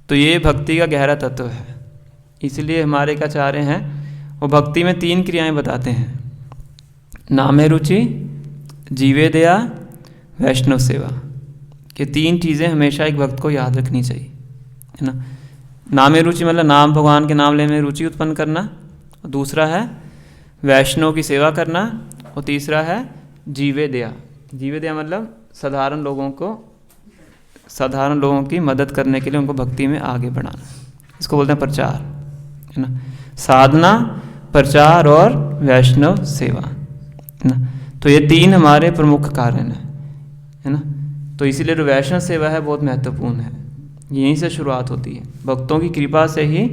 तो ये भक्ति का गहरा तत्व है। इसलिए हमारे एक आचार्य हैं, वो भक्ति में 3 क्रियाएं बताते हैं, नामे रुचि, जीवे दया, वैष्णव सेवा। ये 3 चीज़ें हमेशा एक भक्त को याद रखनी चाहिए, है ना। नामे रुचि मतलब नाम, भगवान के नाम लेने में रुचि उत्पन्न करना, और दूसरा है वैष्णव की सेवा करना, और तीसरा है जीवे दया। जीवे दया मतलब साधारण लोगों की मदद करने के लिए उनको भक्ति में आगे बढ़ाना, इसको बोलते हैं प्रचार, है ना। साधना, प्रचार और वैष्णव सेवा, है ना। तो ये 3 हमारे प्रमुख कारण हैं, है ना। तो इसीलिए जो वैष्णव सेवा है बहुत महत्वपूर्ण है, यहीं से शुरुआत होती है। भक्तों की कृपा से ही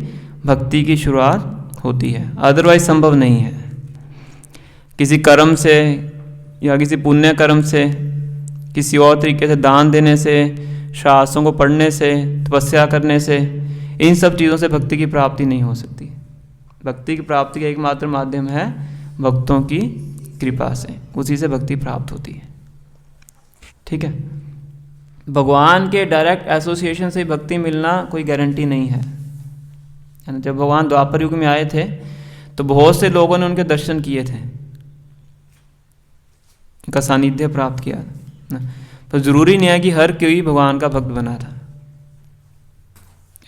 भक्ति की शुरुआत होती है, अदरवाइज संभव नहीं है। किसी कर्म से या किसी पुण्य कर्म से, किसी और तरीके से, दान देने से, शास्त्रों को पढ़ने से, तपस्या करने से, इन सब चीज़ों से भक्ति की प्राप्ति नहीं हो सकती। भक्ति की प्राप्ति का एकमात्र माध्यम है भक्तों की कृपा से, उसी से भक्ति प्राप्त होती है, ठीक है। भगवान के डायरेक्ट एसोसिएशन से भक्ति मिलना कोई गारंटी नहीं है, है ना। जब भगवान द्वापर युग में आए थे तो बहुत से लोगों ने उनके दर्शन किए थे, उनका सानिध्य प्राप्त किया ना। तो जरूरी नहीं है कि हर कोई भगवान का भक्त बना था,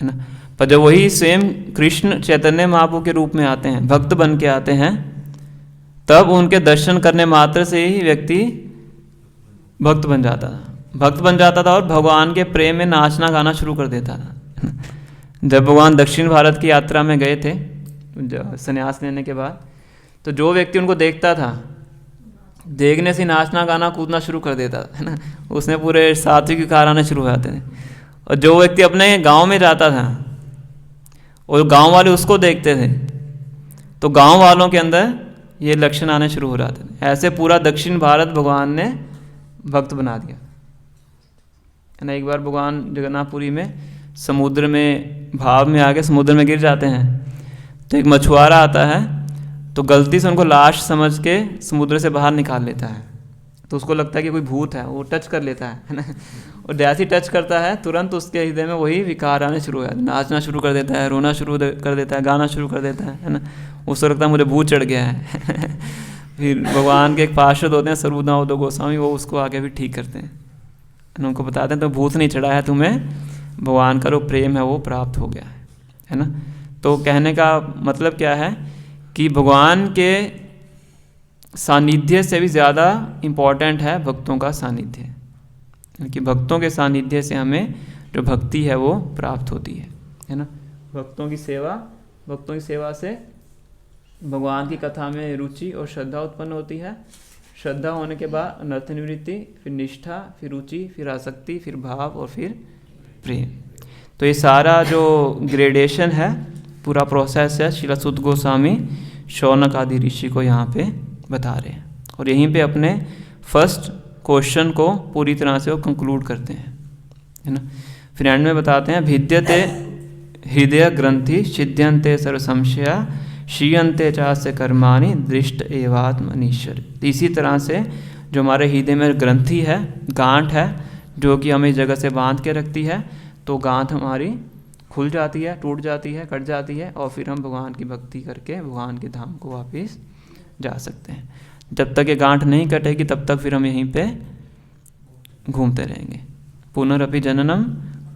है ना। पर जब वही स्वयं कृष्ण चैतन्य महाप्रभु के रूप में आते हैं, भक्त बन के आते हैं, तब उनके दर्शन करने मात्र से ही व्यक्ति भक्त बन जाता था और भगवान के प्रेम में नाचना गाना शुरू कर देता था। जब भगवान दक्षिण भारत की यात्रा में गए थे संन्यास लेने के बाद, तो जो व्यक्ति उनको देखता था, देखने से नाचना गाना कूदना शुरू कर देता था, है ना। उसमें पूरे सात्विक विकार आने शुरू हो जाते थे। और जो व्यक्ति अपने गांव में जाता था और गांव वाले उसको देखते थे, तो गांव वालों के अंदर ये लक्षण आने शुरू हो जाते थे। ऐसे पूरा दक्षिण भारत भगवान ने भक्त बना दिया, है ना। एक बार भगवान जगन्नाथपुरी में समुद्र में भाव में आके समुद्र में गिर जाते हैं, तो एक मछुआरा आता है, तो गलती से उनको लाश समझ के समुद्र से बाहर निकाल लेता है। तो उसको लगता है कि कोई भूत है, वो टच कर लेता है ना। और जैसे ही टच करता है तुरंत उसके हृदय में वही विकार आने शुरू हो जाते हैं, नाचना शुरू कर देता है, रोना शुरू कर देता है, गाना शुरू कर देता है ना। उसको लगता है मुझे भूत चढ़ गया है। फिर भगवान के एक पार्षद होते हैं सर्वदामोदर गोस्वामी, वो उसको आगे भी ठीक करते हैं, उनको बताते हैं तो भूत नहीं चढ़ा है, तुम्हें भगवान का जो प्रेम है वो प्राप्त हो गया है ना। तो कहने का मतलब क्या है कि भगवान के सानिध्य से भी ज़्यादा इम्पॉर्टेंट है भक्तों का सानिध्य, क्योंकि भक्तों के सानिध्य से हमें जो भक्ति है वो प्राप्त होती है ना। भक्तों की सेवा से भगवान की कथा में रुचि और श्रद्धा उत्पन्न होती है। श्रद्धा होने के बाद अनर्थ निवृत्ति, फिर निष्ठा, फिर रुचि, फिर आसक्ति, फिर भाव और फिर प्रेम। तो ये सारा जो ग्रेडेशन है, पूरा प्रोसेस है, श्रील सुत गोस्वामी शौनक आदि ऋषि को यहाँ पे बता रहे हैं। और यहीं पे अपने फर्स्ट क्वेश्चन को पूरी तरह से वो कंक्लूड करते हैं, है ना। फिर एंड में बताते हैं भिद्यते हृदय ग्रंथि छिद्यंते सर्व संशया शीयंते चास्य कर्माणि दृष्ट एवात्मनीश्वर। इसी तरह से जो हमारे हृदय में ग्रंथि है, गांठ है, जो कि हमें इस जगह से बांध के रखती है, तो गांठ हमारी खुल जाती है, टूट जाती है, कट जाती है, और फिर हम भगवान की भक्ति करके भगवान के धाम को वापस जा सकते हैं। जब तक ये गांठ नहीं कटेगी तब तक फिर हम यहीं पे घूमते रहेंगे। पुनरपि जननम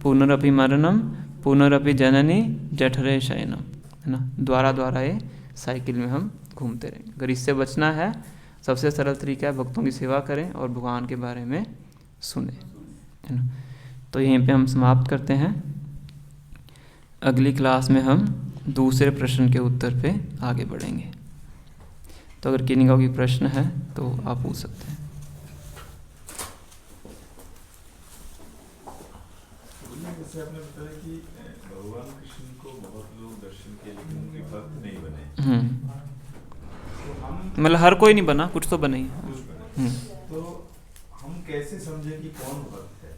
पुनरपि मरणम पुनरपि जननी जठरे शयनम, है ना। द्वारा ये साइकिल में हम घूमते रहेंगे। अगर इससे बचना है, सबसे सरल तरीका है भक्तों की सेवा करें और भगवान के बारे में सुने, है ना। तो यहीं पे हम समाप्त करते हैं। अगली क्लास में हम दूसरे प्रश्न के उत्तर पे आगे बढ़ेंगे। तो अगर किन्हीं का कोई प्रश्न है तो आप पूछ सकते हैं। जैसे आपने बताया कि भगवान कृष्ण को बहुत लोग दर्शन किए लेकिन उनके भक्त नहीं बने। तो हम मतलब हर कोई नहीं बना, कुछ तो बने ही। तो हम कैसे समझे कि कौन भक्त है?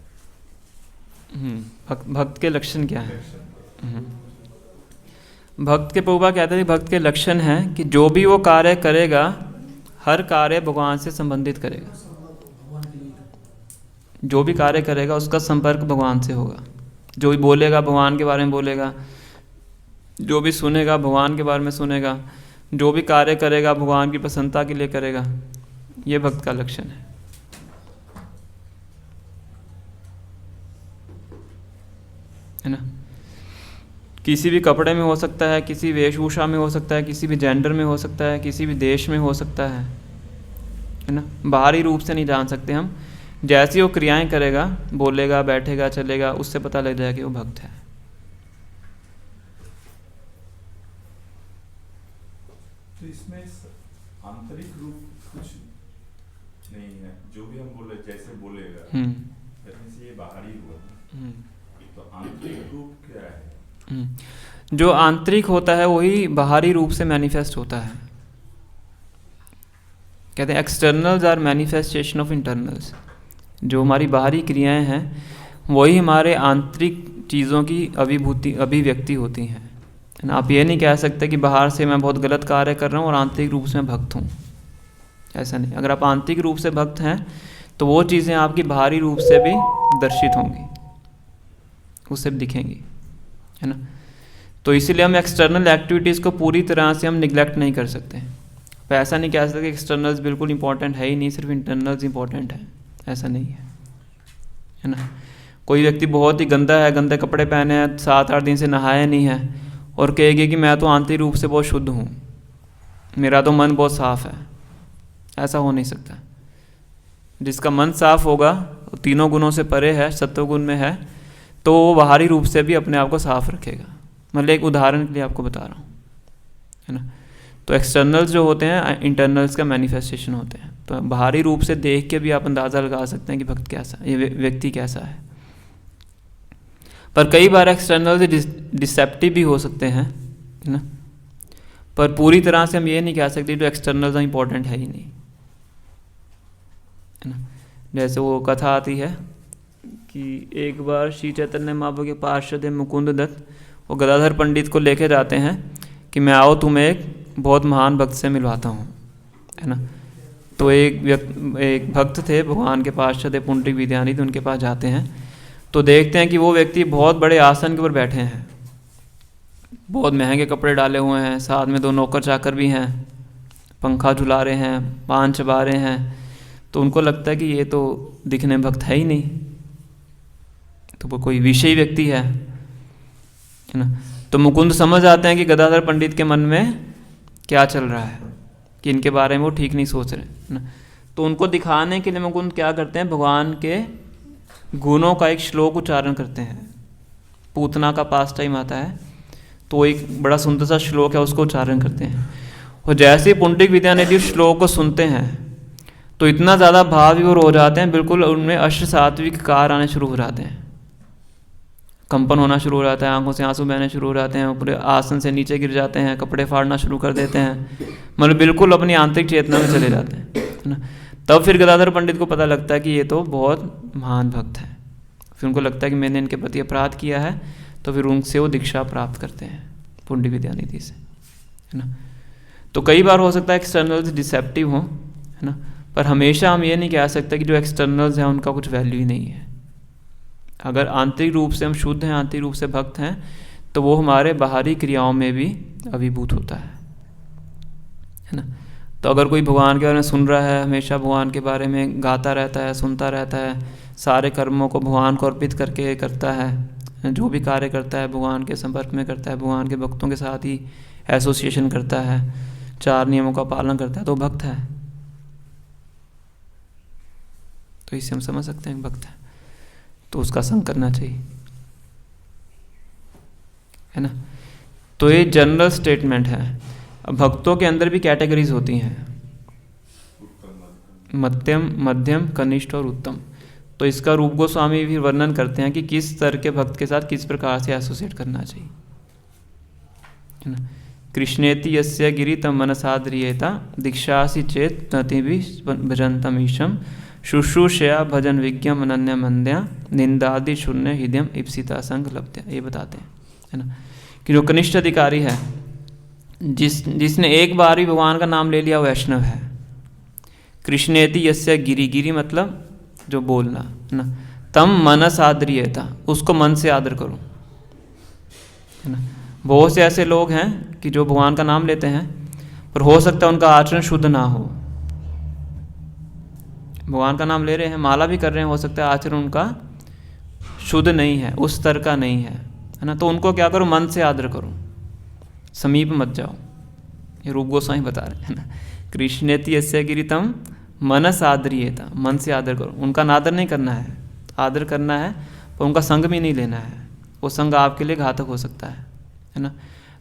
भक्त के लक्षण क्या है? भक्त के प्रभुपा कहते हैं भक्त के लक्षण हैं कि जो भी वो कार्य करेगा, हर कार्य भगवान से संबंधित करेगा। जो भी कार्य करेगा उसका संपर्क भगवान से होगा। जो भी बोलेगा भगवान के बारे में बोलेगा, जो भी सुनेगा भगवान के बारे में सुनेगा, जो भी कार्य करेगा भगवान की प्रसन्नता के लिए करेगा। ये भक्त का लक्षण है ना। किसी भी कपड़े में हो सकता है, किसी वेशभूषा में हो सकता है, किसी भी जेंडर में हो सकता है, किसी भी देश में हो सकता है ना। बाहरी रूप से नहीं जान सकते हम, जैसी वो क्रियाएं करेगा, बोलेगा, बैठेगा, चलेगा, उससे पता लग जाएगा कि वो भक्त है। तो इसमें आंतरिक रूप कुछ नहीं है, जो भी हम बोले जैसे बोलेगा कहने से ये बाहरी हुआ। तो आंतरिक रूप क्या है? जो आंतरिक होता है वही बाहरी रूप से मैनिफेस्ट होता है। कहते हैं externals are manifestation of internals. जो हमारी बाहरी क्रियाएं हैं वही हमारे आंतरिक चीज़ों की अभिव्यक्ति होती हैं। आप ये नहीं कह सकते कि बाहर से मैं बहुत गलत कार्य कर रहा हूँ और आंतरिक रूप से मैं भक्त हूँ, ऐसा नहीं। अगर आप आंतरिक रूप से भक्त हैं तो वो चीज़ें आपकी बाहरी रूप से भी दर्शित होंगी, उससे भी दिखेंगी, है ना। तो इसीलिए हम एक्सटर्नल एक्टिविटीज़ को पूरी तरह से हम निगलेक्ट नहीं कर सकते। तो ऐसा नहीं कह सकते कि एक्सटर्नल्स बिल्कुल इंपॉर्टेंट है ही नहीं, सिर्फ इंटरनल्स इंपॉर्टेंट है, ऐसा नहीं है ना। कोई व्यक्ति बहुत ही गंदा है, गंदे कपड़े पहने हैं, 7-8 दिन से नहाया नहीं है और कहेगी कि मैं तो आंतरिक रूप से बहुत शुद्ध हूँ, मेरा तो मन बहुत साफ है, ऐसा हो नहीं सकता। जिसका मन साफ होगा, तीनों गुणों से परे है, सत्वगुण में है, तो वो बाहरी रूप से भी अपने आप को साफ रखेगा। मतलब एक उदाहरण के लिए आपको बता रहा हूँ, है ना। तो एक्सटर्नल्स जो होते हैं इंटरनल्स का मैनिफेस्टेशन होते हैं। तो बाहरी रूप से देख के भी आप अंदाज़ा लगा सकते हैं कि भक्त कैसा, ये व्यक्ति कैसा है। पर कई बार एक्सटर्नल्स डिसेप्टिव भी हो सकते हैं, है ना। पर पूरी तरह से हम ये नहीं कह सकते जो एक्सटर्नल्स इंपॉर्टेंट है ही नहीं, है ना। जैसे वो कथा आती है कि एक बार श्री चैतन्य महाप्रभु के पार्षद मुकुंद दत्त वो गदाधर पंडित को लेके जाते हैं कि मैं आओ तुम्हें एक बहुत महान भक्त से मिलवाता हूँ, है ना। तो एक भक्त थे, भगवान के पार्षद थे, पुंडरीक विद्यानिधि, उनके पास जाते हैं तो देखते हैं कि वो व्यक्ति बहुत बड़े आसन के ऊपर बैठे हैं, बहुत महंगे कपड़े डाले हुए हैं, साथ में 2 नौकर चाकर भी हैं, पंखा झुला रहे हैं, पान चबा रहे हैं। तो उनको लगता है कि ये तो दिखने में भक्त है ही नहीं, तो वो कोई विषयी व्यक्ति है ना। तो मुकुंद समझ आते हैं कि गदाधर पंडित के मन में क्या चल रहा है, कि इनके बारे में वो ठीक नहीं सोच रहे ना। तो उनको दिखाने के लिए मुकुंद क्या करते हैं, भगवान के गुणों का एक श्लोक उच्चारण करते हैं। पूतना का पास टाइम आता है तो एक बड़ा सुंदर सा श्लोक है, उसको उच्चारण करते हैं। और जैसे ही पुंडरीक विद्यानिधि उस श्लोक को सुनते हैं तो इतना ज़्यादा भाव विभोर हो जाते हैं, बिल्कुल उनमें अष्ट सात्विक कार आने शुरू हो जाते हैं, कंपन होना शुरू हो जाता है, आंखों से आंसू बहने शुरू हो जाते हैं, पूरे आसन से नीचे गिर जाते हैं, कपड़े फाड़ना शुरू कर देते हैं, मतलब बिल्कुल अपनी आंतरिक चेतना में चले जाते हैं, है ना। तब फिर गदाधर पंडित को पता लगता है कि ये तो बहुत महान भक्त है। फिर उनको लगता है कि मैंने इनके प्रति अपराध किया है, तो फिर उनसे वो दीक्षा प्राप्त करते हैं पुंडरीक विद्यानिधि से, है ना। तो कई बार हो सकता है एक्सटर्नल्स डिसेप्टिव हों, है ना, पर हमेशा हम ये नहीं कह सकते कि जो एक्सटर्नल्स हैं उनका कुछ वैल्यू ही नहीं है। अगर आंतरिक रूप से हम शुद्ध हैं, आंतरिक रूप से भक्त हैं, तो वो हमारे बाहरी क्रियाओं में भी अभिभूत होता है ना। तो अगर कोई भगवान के बारे में सुन रहा है, हमेशा भगवान के बारे में गाता रहता है, सुनता रहता है, सारे कर्मों को भगवान को अर्पित करके करता है, जो भी कार्य करता है भगवान के संपर्क में करता है, भगवान के भक्तों के साथ ही एसोसिएशन करता है, 4 नियमों का पालन करता है, तो भक्त है। तो इससे हम समझ सकते हैं भक्त है, तो उसका संग करना चाहिए, है ना। तो ये जनरल स्टेटमेंट है। अब भक्तों के अंदर भी कैटेगरीज होती हैं, मध्यम, कनिष्ठ और उत्तम। तो इसका रूप गोस्वामी भी वर्णन करते हैं कि किस स्तर के भक्त के साथ किस प्रकार से एसोसिएट करना चाहिए, है ना। कृष्णेति यस्य गिरि तम मनसाद्रियेता दीक्षासि चेत नति भी भजन्तम ईशम शुश्रूषया भजन विज्ञम अनन्य मंद्या निंदादि शून्य हृदयम इप्सिता संग लब्ध्या। ये बताते हैं, है ना, कि जो कनिष्ठ अधिकारी है, जिसने एक बार भी भगवान का नाम ले लिया, वैष्णव है। कृष्णेति यस्य गिरि, गिरि मतलब जो बोलना, है ना। तम मनस आद्रियता, उसको मन से आदर करो, है ना। बहुत से ऐसे लोग हैं कि जो भगवान का नाम लेते हैं पर हो सकता है उनका आचरण शुद्ध ना हो, भगवान का नाम ले रहे हैं, माला भी कर रहे हैं, हो सकता है आचरण उनका शुद्ध नहीं है, उस स्तर का नहीं है ना, तो उनको क्या करो, मन से आदर करो, समीप मत जाओ। ये रूप गोस्वामी बता रहे हैं ना, कृष्णेति यस्य गिरितम मनस आदरियेता, मन से आदर करो। उनका नादर नहीं करना है, आदर करना है, पर उनका संग भी नहीं लेना है, वो संग आपके लिए घातक हो सकता है ना।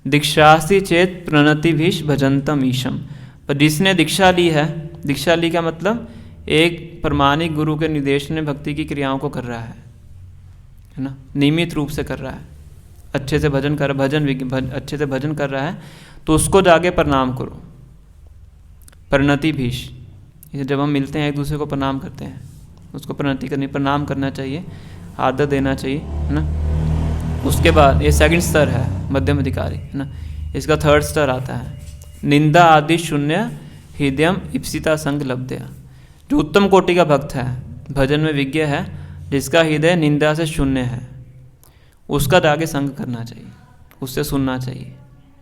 दीक्षास्ति चेत प्रणति भीष भजंतम ईशम, पर जिसने दीक्षा ली है, दीक्षा ली का मतलब एक प्रमाणिक गुरु के निर्देश में भक्ति की क्रियाओं को कर रहा है ना, नियमित रूप से कर रहा है, अच्छे से भजन कर, अच्छे से भजन कर रहा है, तो उसको जाके प्रणाम करो। प्रणति भीष, जब हम मिलते हैं एक दूसरे को प्रणाम करते हैं, उसको प्रणति करनी, प्रणाम करना चाहिए, आदर देना चाहिए, है ना। उसके बाद ये सेकंड स्तर है मध्यम अधिकारी, है ना। इसका थर्ड स्तर आता है निंदा आदि शून्य हृदयम इप्सिता संग लब्धया। जो उत्तम कोटि का भक्त है, भजन में विज्ञ है, जिसका हृदय निंदा से शून्य है, उसका जाके संग करना चाहिए, उससे सुनना चाहिए,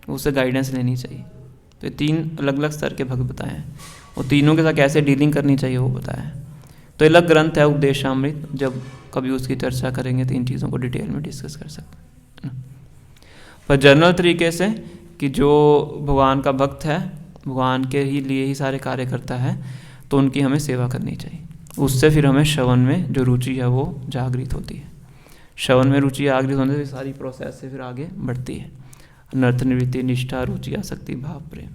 उससे गाइडेंस लेनी चाहिए। तो 3 अलग अलग स्तर के भक्त बताए हैं, और तीनों के साथ कैसे डीलिंग करनी चाहिए वो बताया है। तो अलग ग्रंथ है उपदेशामृत, जब कभी उसकी चर्चा करेंगे तो इन चीज़ों को डिटेल में डिस्कस कर सकते हैं। पर जनरल तरीके से कि जो भगवान का भक्त है, भगवान के ही लिए ही सारे कार्य करता है, तो उनकी हमें सेवा करनी चाहिए। उससे फिर हमें श्रवण में जो रुचि है वो जागृत होती है। श्रवण में रुचि जागृत होने से सारी प्रोसेस से फिर आगे बढ़ती है। नर्थ निवृत्ति, निष्ठा, रुचि, आसक्ति, भाव, प्रेम।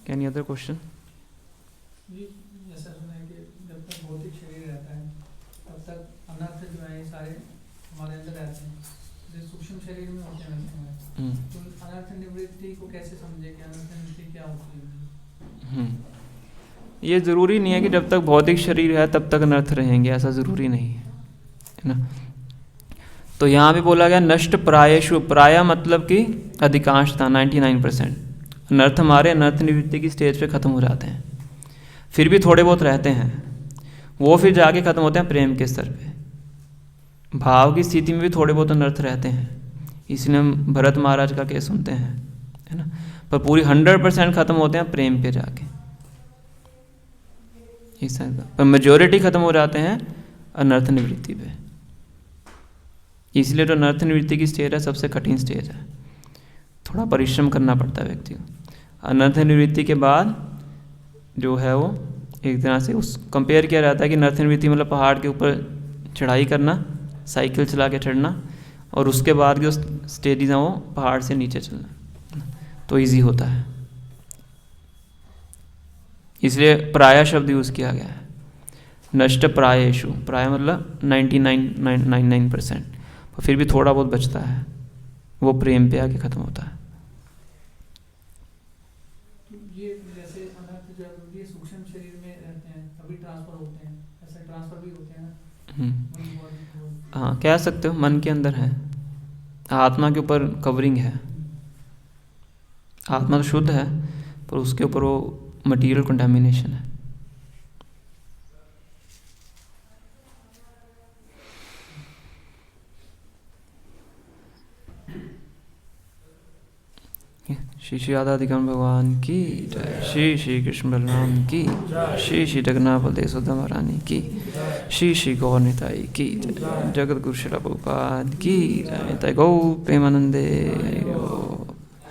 Any other question? जी, जैसा सुना है कि जब तक भौतिक शरीर रहता है तब तक अनर्थ जो है सारे हमारे अंदर रहते हैं, जो सूक्ष्म शरीर में होते हैं। तो अनर्थ निवृत्ति को कैसे समझे कि अनर्थ निवृत्ति क्या होती है? ये ज़रूरी नहीं है कि जब तक भौतिक शरीर है तब तक अनर्थ रहेंगे, ऐसा ज़रूरी नहीं है ना। तो यहाँ भी बोला गया नष्ट प्रायेषु, प्राय मतलब कि अधिकांशता, 99%। अनर्थ हमारे अनर्थ निवृत्ति की स्टेज पे ख़त्म हो जाते हैं, फिर भी थोड़े बहुत रहते हैं, वो फिर जाके ख़त्म होते हैं प्रेम के स्तर पे। भाव की स्थिति में भी थोड़े बहुत अनर्थ रहते हैं, इसलिए हम भरत महाराज का केस सुनते हैं, है ना। पर पूरी 100% ख़त्म होते हैं प्रेम पे जाके, इस तरह का। पर मेजोरिटी ख़त्म हो जाते हैं अनर्थ निवृत्ति पे। इसलिए जो अनर्थ निवृत्ति की स्टेज है सबसे कठिन स्टेज है, थोड़ा परिश्रम करना पड़ता है व्यक्ति को। अनर्थ निवृत्ति के बाद जो है वो एक तरह से उस कंपेयर किया जाता है कि अनर्थ निवृत्ति मतलब पहाड़ के ऊपर चढ़ाई करना, साइकिल चला के चढ़ना, और उसके बाद जो स्टेजेस हैं वो पहाड़ से नीचे चलना, तो इजी होता है। इसलिए प्राय शब्द यूज़ किया गया है, नष्ट प्रायेषु। प्राय मतलब 99%, पर फिर भी थोड़ा बहुत बचता है, वो प्रेम पे आके ख़त्म होता है। ये जैसे अनर्थ जो है ये सूक्ष्म शरीर में रहते हैं तभी ट्रांसफर होते हैं, ऐसे ट्रांसफर भी होते हैं ना। हाँ, कह सकते हो मन के अंदर है, आत्मा के ऊपर कवरिंग है। आत्मा तो शुद्ध है, पर उसके ऊपर वो मटीरियल कंटामिनेशन है। श्री श्री राधाधिकरण भगवान की जय, श्री श्री कृष्ण बलराम की, श्री श्री जगन्नाथ बलदेव सुदामा महारानी की, श्री श्री गौर निताई की जय, जगत गुरु श्री प्रभुपाद की जय। गौ प्रेमानंदे।